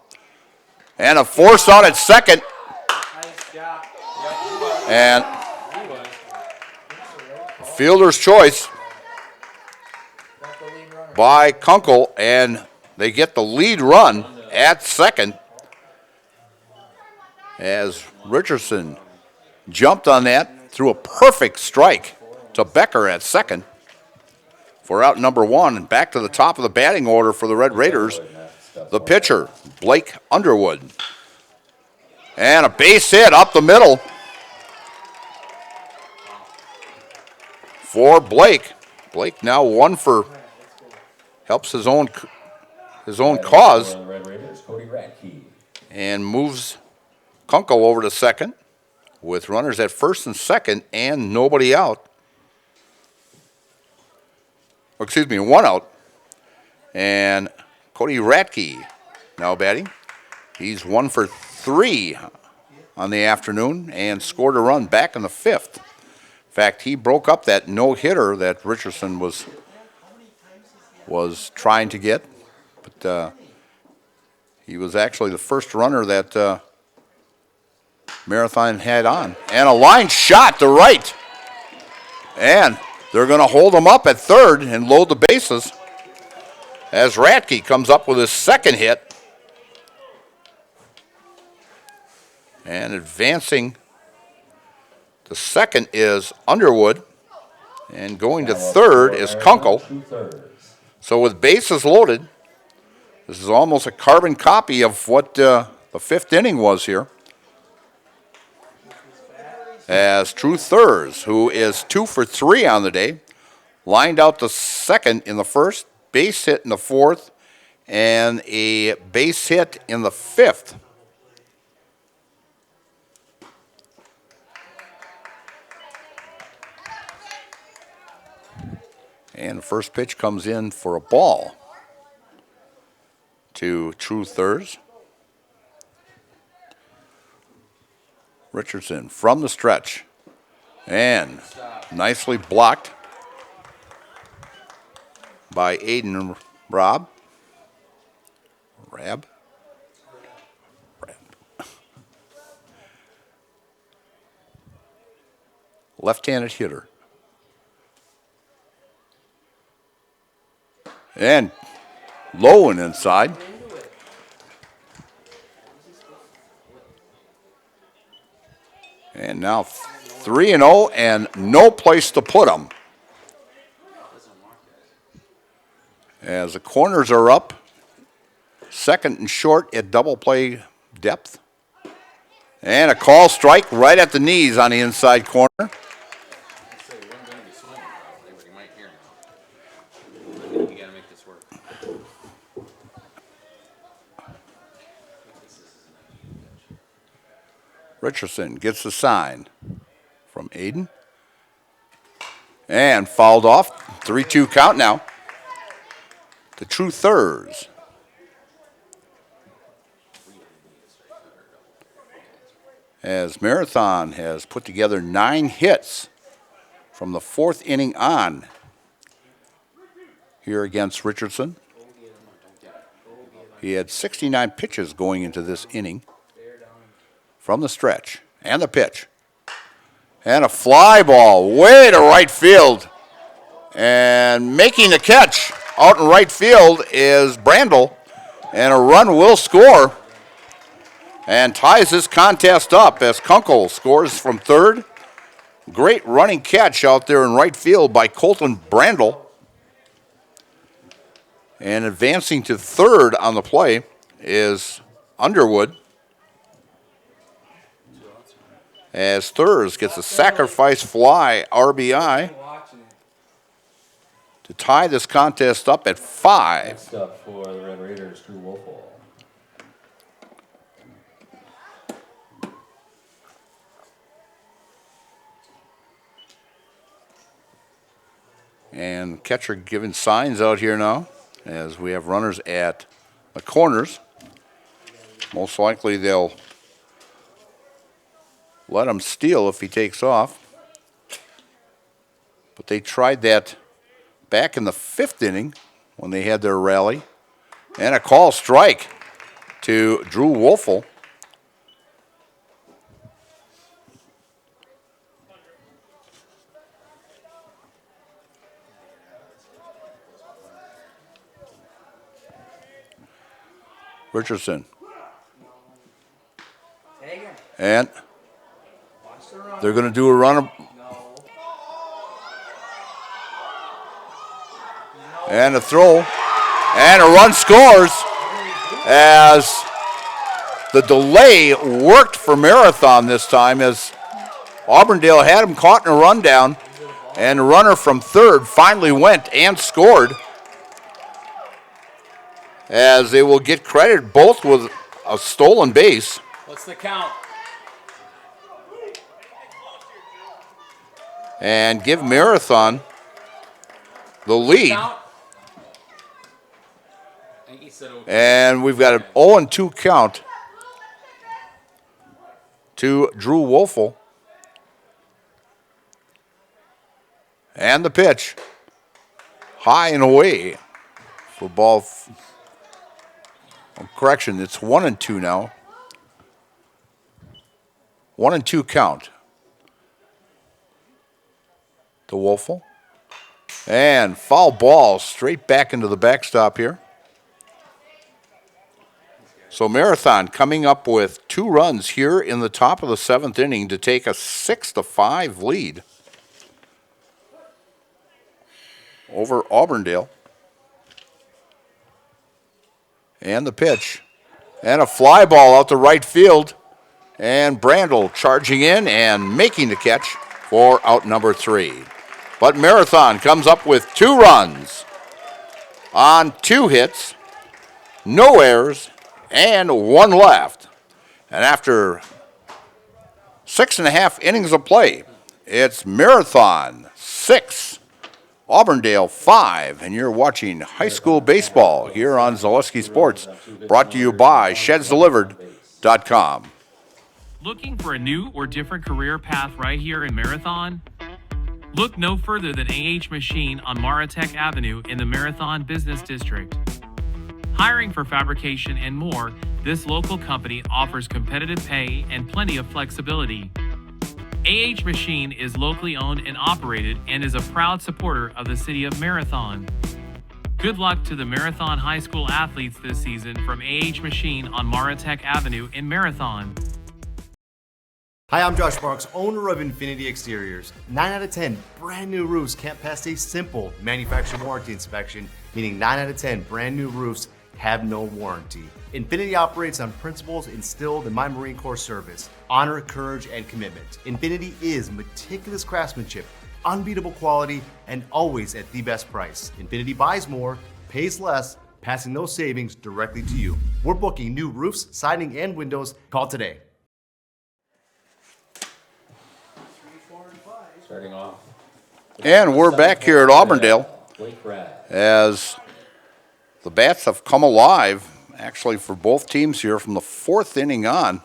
and a force out at second. And fielder's choice by Kunkel, and they get the lead run at second as Richardson jumped on that, threw a perfect strike to Becker at second for out number 1, and back to the top of the batting order for the Red Raiders, the pitcher, Blake Underwood. And a base hit up the middle for Blake. Blake now 1 for, helps his own cause, and moves Kunkel over to second with runners at first and second and nobody out. Or excuse me, 1 out. And Cody Ratke now batting. He's 1 for 3 on the afternoon and scored a run back in the 5th. In fact, he broke up that no-hitter that Richardson was trying to get. But he was actually the first runner that Marathon had on. And a line shot to right. And they're going to hold him up at third and load the bases as Ratke comes up with his second hit. And advancing to second is Underwood. And going to third is Kunkel. So with bases loaded, this is almost a carbon copy of what the 5th inning was here. As True Thurs, who is 2 for 3 on the day, lined out to second in the 1st, base hit in the 4th, and a base hit in the 5th. And the first pitch comes in for a ball to True Thurs. Richardson from the stretch and nicely blocked by Aiden Rab. Left-handed hitter. And low and inside. And now 3-0 and no place to put them. As the corners are up, second and short at double play depth. And a call strike right at the knees on the inside corner. Richardson gets the sign from Aiden. And fouled off. 3-2 count now. The True Thurs. As Marathon has put together 9 hits from the 4th inning on here against Richardson. He had 69 pitches going into this inning. From the stretch and the pitch. And a fly ball way to right field. And making the catch out in right field is Brandel. And a run will score and ties this contest up as Kunkel scores from third. Great running catch out there in right field by Colton Brandel. And advancing to third on the play is Underwood. As Thurs gets a sacrifice fly RBI to tie this contest up at 5. Next up for the Red Raiders, Drew Wolfall. And catcher giving signs out here now as we have runners at the corners. Most likely they'll let him steal if he takes off. But they tried that back in the 5th inning when they had their rally. And a call strike to Drew Wolfel. Richardson. And they're going to do a run. And a throw. And a run scores as the delay worked for Marathon this time as Auburndale had him caught in a rundown. And the runner from third finally went and scored, as they will get credit both with a stolen base. What's the count? And give Marathon the lead. And we've got an 0-2 count to Drew Wolfel. And the pitch. High and away for ball. Correction, it's 1-2 now. 1-2 count to Wolfel. And foul ball straight back into the backstop here. So Marathon coming up with 2 runs here in the top of the 7th inning to take a 6-5 lead over Auburndale. And the pitch. And a fly ball out to right field. And Brandel charging in and making the catch for out number 3. But Marathon comes up with 2 runs on 2 hits, no errors, and 1 left. And after 6.5 innings of play, it's Marathon 6, Auburndale 5, and you're watching high school baseball here on Zaleski Sports, brought to you by ShedsDelivered.com. Looking for a new or different career path right here in Marathon? Look no further than AH Machine on Maratech Avenue in the Marathon Business District. Hiring for fabrication and more, this local company offers competitive pay and plenty of flexibility. AH Machine is locally owned and operated and is a proud supporter of the city of Marathon. Good luck to the Marathon High School athletes this season from AH Machine on Maratech Avenue in Marathon. Hi, I'm Josh Marks, owner of Infinity Exteriors. 9 out of 10 brand new roofs can't pass a simple manufacturer warranty inspection, meaning 9 out of 10 brand new roofs have no warranty. Infinity operates on principles instilled in my Marine Corps service: honor, courage, and commitment. Infinity is meticulous craftsmanship, unbeatable quality, and always at the best price. Infinity buys more, pays less, passing those savings directly to you. We're booking new roofs, siding, and windows. Call today. Starting off. And we're back here at Auburndale as the bats have come alive, actually, for both teams here from the 4th inning on.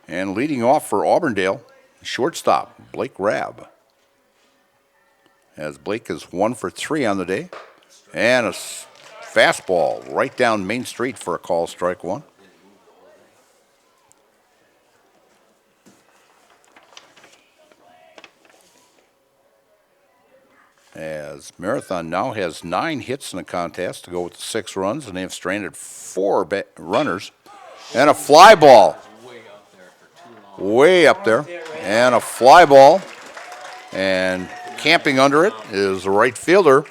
And leading off for Auburndale, shortstop Blake Rabb. As Blake is 1 for 3 on the day. And a fastball right down Main Street for a call, strike 1. As as Marathon now has 9 hits in the contest to go with the 6 runs, and they have stranded 4 runners. And a fly ball. Way up there. And a fly ball. And camping under it is the right fielder,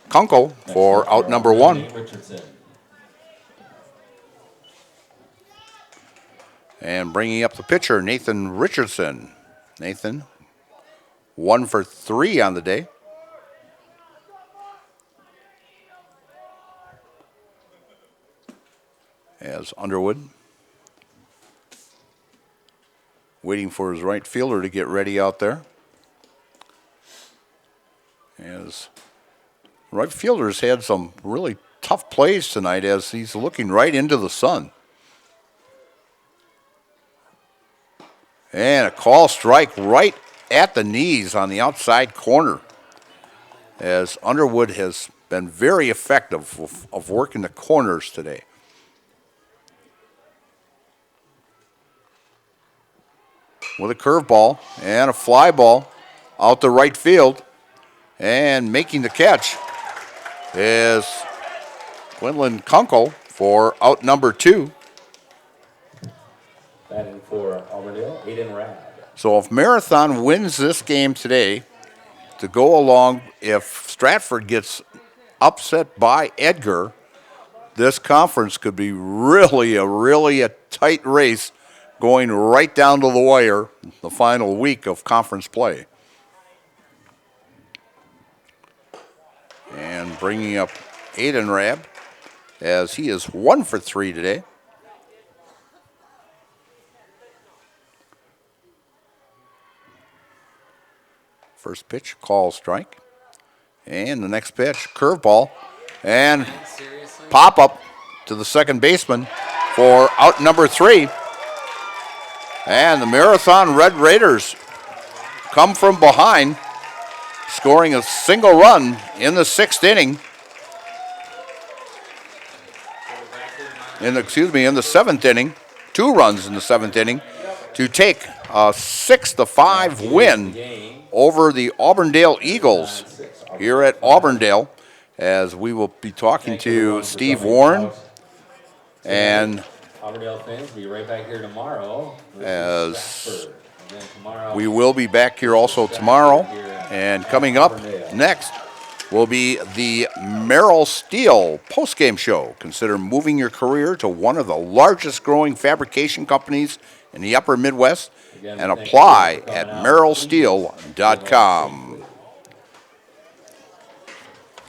Kunkel, for out number 1. And bringing up the pitcher, Nathan Richardson. Nathan, 1 for 3 on the day. As Underwood waiting for his right fielder to get ready out there. As right fielder's had some really tough plays tonight as he's looking right into the sun. And a call strike right at the knees on the outside corner, as Underwood has been very effective of working the corners today. With a curveball and a fly ball out to right field, and making the catch is Quinlan Kunkel for out number 2. Batting for Auburndale, Aiden Rad. So if Marathon wins this game today, to go along, if Stratford gets upset by Edgar, this conference could be really a tight race going right down to the wire the final week of conference play. And bringing up Aiden Rab, as he is 1 for 3 today. First pitch, call strike. And the next pitch, curveball. And pop up to the second baseman for out number 3. And the Marathon Red Raiders come from behind, scoring a single run in the 6th inning. In the 7th inning, 2 runs in the 7th inning to take a 6-5 win over the Auburndale Eagles here at Auburndale, as we will be talking to Steve Warren and Auburndale fans, be right back here tomorrow. As we will be back here also tomorrow. And coming up next will be the Merrill Steel postgame show. Consider moving your career to one of the largest growing fabrication companies in the upper Midwest and apply at merrillsteel.com.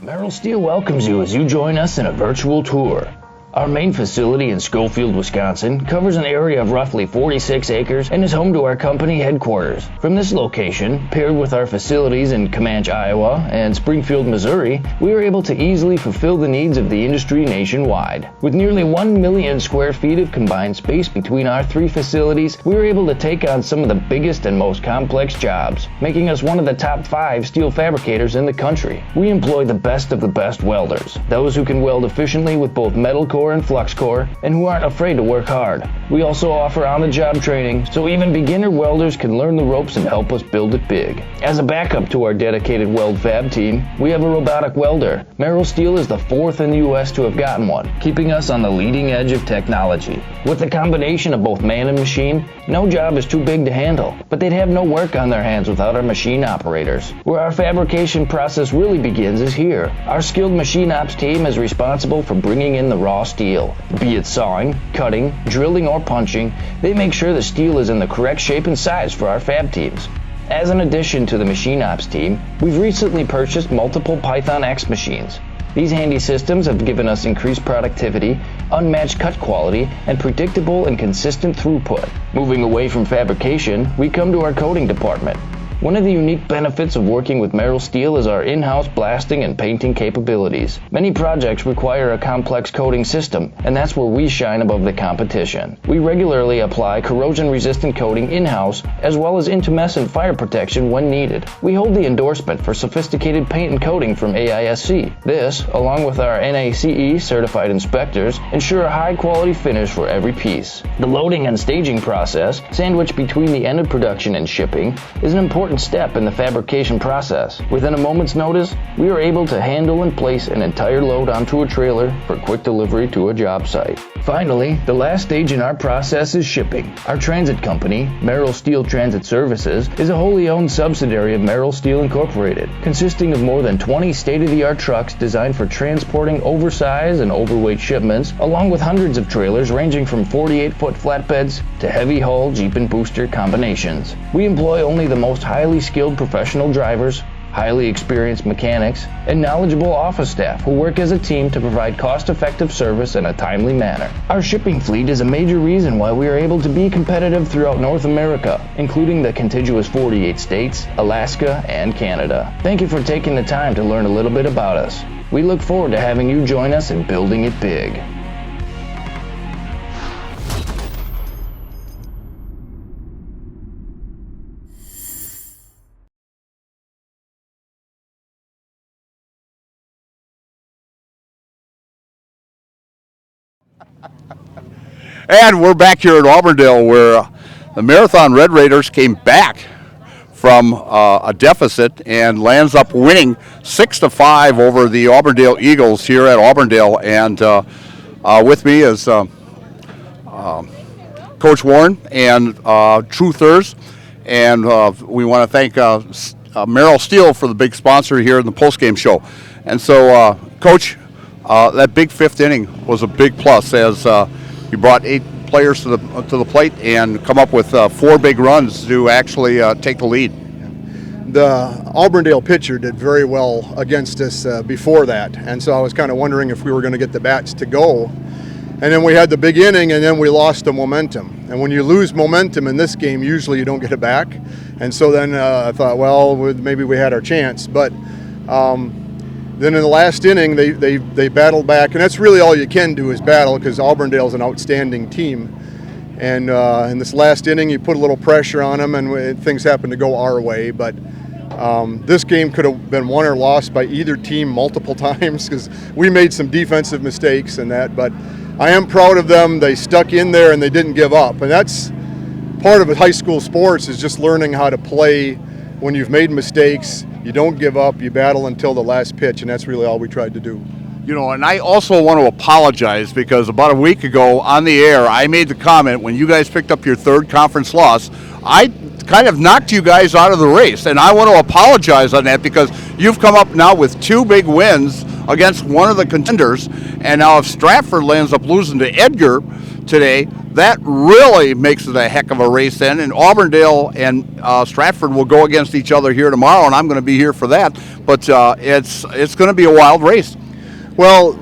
Merrill Steel welcomes you as you join us in a virtual tour. Our main facility in Schofield, Wisconsin covers an area of roughly 46 acres and is home to our company headquarters. From this location, paired with our facilities in Comanche, Iowa and Springfield, Missouri, we are able to easily fulfill the needs of the industry nationwide. With nearly 1 million square feet of combined space between our 3 facilities, we are able to take on some of the biggest and most complex jobs, making us one of the top 5 steel fabricators in the country. We employ the best of the best welders, those who can weld efficiently with both metal core and flux core, and who aren't afraid to work hard. We also offer on-the-job training, so even beginner welders can learn the ropes and help us build it big. As a backup to our dedicated weld fab team, we have a robotic welder. Merrill Steel is the 4th in the U.S. to have gotten one, keeping us on the leading edge of technology. With the combination of both man and machine, no job is too big to handle, but they'd have no work on their hands without our machine operators. Where our fabrication process really begins is here. Our skilled machine ops team is responsible for bringing in the raw steel. Be it sawing, cutting, drilling, or punching, they make sure the steel is in the correct shape and size for our fab teams. As an addition to the machine ops team, we've recently purchased multiple Python X machines. These handy systems have given us increased productivity, unmatched cut quality, and predictable and consistent throughput. Moving away from fabrication, we come to our coating department. One of the unique benefits of working with Merrill Steel is our in-house blasting and painting capabilities. Many projects require a complex coating system, and that's where we shine above the competition. We regularly apply corrosion-resistant coating in-house, as well as intumescent fire protection when needed. We hold the endorsement for sophisticated paint and coating from AISC. This, along with our NACE certified inspectors, ensure a high-quality finish for every piece. The loading and staging process, sandwiched between the end of production and shipping, is an important important step in the fabrication process. Within a moment's notice, we are able to handle and place an entire load onto a trailer for quick delivery to a job site. Finally, the last stage in our process is shipping. Our transit company, Merrill Steel Transit Services, is a wholly owned subsidiary of Merrill Steel Incorporated, consisting of more than 20 state-of-the-art trucks designed for transporting oversized and overweight shipments, along with hundreds of trailers ranging from 48-foot flatbeds to heavy-haul Jeep and booster combinations. We employ only the most highly skilled professional drivers, highly experienced mechanics, and knowledgeable office staff who work as a team to provide cost-effective service in a timely manner. Our shipping fleet is a major reason why we are able to be competitive throughout North America, including the contiguous 48 states, Alaska, and Canada. Thank you for taking the time to learn a little bit about us. We look forward to having you join us in building it big. And we're back here at Auburndale, where the Marathon Red Raiders came back from a deficit and lands up winning 6-5 over the Auburndale Eagles here at Auburndale. And with me is Coach Warren and Truthers, and we want to thank Merrill Steel for the big sponsor here in the postgame show. And so, Coach, that big fifth inning was a big plus, as you brought 8 players to the plate and come up with 4 big runs to actually take the lead. The Auburndale pitcher did very well against us before that, and so I was kind of wondering if we were going to get the bats to go. And then we had the big inning, and then we lost the momentum. And when you lose momentum in this game, usually you don't get it back. And so then I thought, well, maybe we had our chance. But then in the last inning, they battled back, and that's really all you can do is battle, because Auburndale's an outstanding team. And in this last inning, you put a little pressure on them, and things happened to go our way. But this game could have been won or lost by either team multiple times, because we made some defensive mistakes and that. But I am proud of them. They stuck in there and they didn't give up, and that's part of high school sports, is just learning how to play when you've made mistakes. You don't give up, you battle until the last pitch, and that's really all we tried to do. You know, and I also want to apologize, because about a week ago on the air, I made the comment when you guys picked up your 3rd conference loss, I kind of knocked you guys out of the race, and I want to apologize on that, because you've come up now with 2 big wins against one of the contenders, and now if Stratford lands up losing to Edgar today, that really makes it a heck of a race then, and Auburndale and Stratford will go against each other here tomorrow, and I'm going to be here for that. But it's going to be a wild race. Well,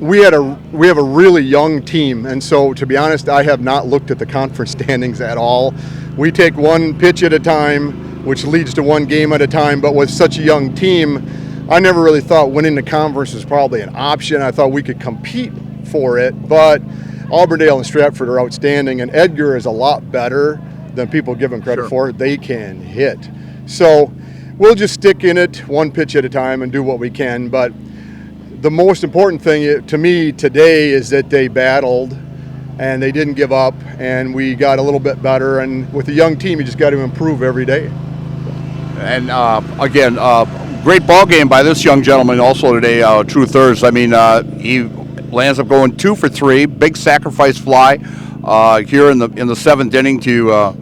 we have a really young team, and so to be honest, I have not looked at the conference standings at all. We take one pitch at a time, which leads to one game at a time, but with such a young team, I never really thought winning the conference was probably an option. I thought we could compete for it, but Auburndale and Stratford are outstanding, and Edgar is a lot better than people give them credit for. They can hit. So we'll just stick in it one pitch at a time and do what we can. But the most important thing to me today is that they battled and they didn't give up, and we got a little bit better. And with a young team, you just got to improve every day. And again, great ball game by this young gentleman also today, Truthers. I mean, he lands up going 2 for 3, big sacrifice fly here in the 7th inning to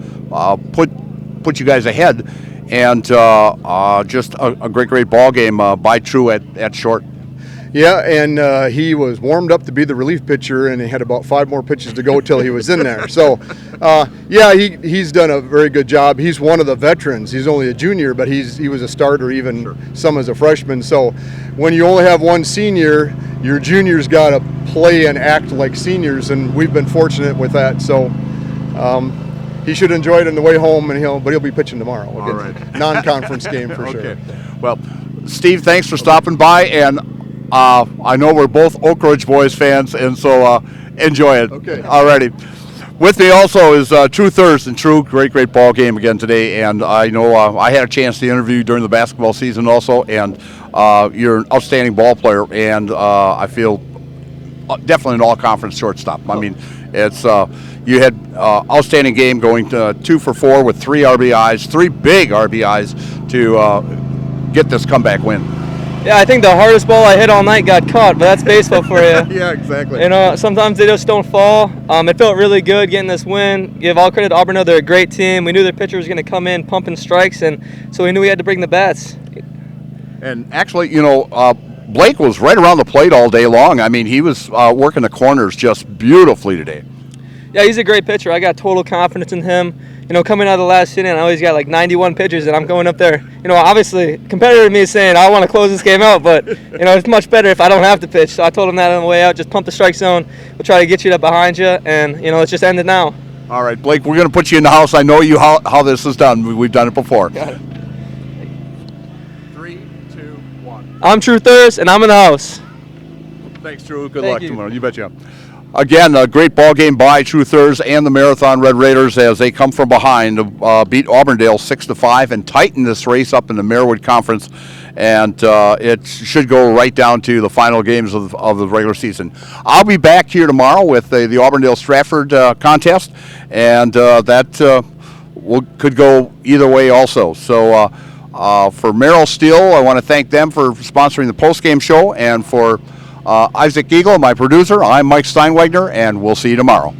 put you guys ahead, and just a great ball game by True at short. Yeah, and he was warmed up to be the relief pitcher, and he had about 5 more pitches to go till he was in there. So, yeah, he's done a very good job. He's one of the veterans. He's only a junior, but he was a starter even some as a freshman. So when you only have one senior, your juniors got to play and act like seniors, and we've been fortunate with that. So he should enjoy it on the way home, but he'll be pitching tomorrow. All right. Non-conference game for sure. Well, Steve, thanks for stopping by, and I know we're both Oak Ridge Boys fans, and so enjoy it. Okay. Alrighty. With me also is Truthers, and True, great ball game again today. And I know I had a chance to interview you during the basketball season also, and you're an outstanding ball player, and I feel definitely an all-conference shortstop. I mean, it's you had outstanding game going to 2 for 4 with 3 RBIs, 3 big RBIs to get this comeback win. Yeah, I think the hardest ball I hit all night got caught, but that's baseball for you. Yeah, exactly. You know, sometimes they just don't fall. It felt really good getting this win. Give all credit to Auburndale. They're a great team. We knew their pitcher was going to come in pumping strikes, and so we knew we had to bring the bats. And actually, you know, Blake was right around the plate all day long. I mean, he was working the corners just beautifully today. Yeah, he's a great pitcher. I got total confidence in him. You know, coming out of the last inning, I always got like 91 pitches, and I'm going up there. You know, obviously, competitor to me is saying, I want to close this game out, but, you know, it's much better if I don't have to pitch. So I told him that on the way out, just pump the strike zone. We'll try to get you up behind you, and, you know, let's just end it now. All right, Blake, we're going to put you in the house. I know you how this is done. We've done it before. Got it. 3, 2, 1. I'm True Thirst, and I'm in the house. Thanks, Drew. Good Thank luck you. tomorrow. You betcha. Again, a great ball game by Truthers and the Marathon Red Raiders as they come from behind to beat Auburndale 6-5 and tighten this race up in the Marewood Conference. And it should go right down to the final games of the regular season. I'll be back here tomorrow with the Auburndale Stratford contest, and that could go either way also. So for Merrill Steele, I want to thank them for sponsoring the post-game show, and for Isaac Eagle, my producer, I'm Mike Steinwegner, and we'll see you tomorrow.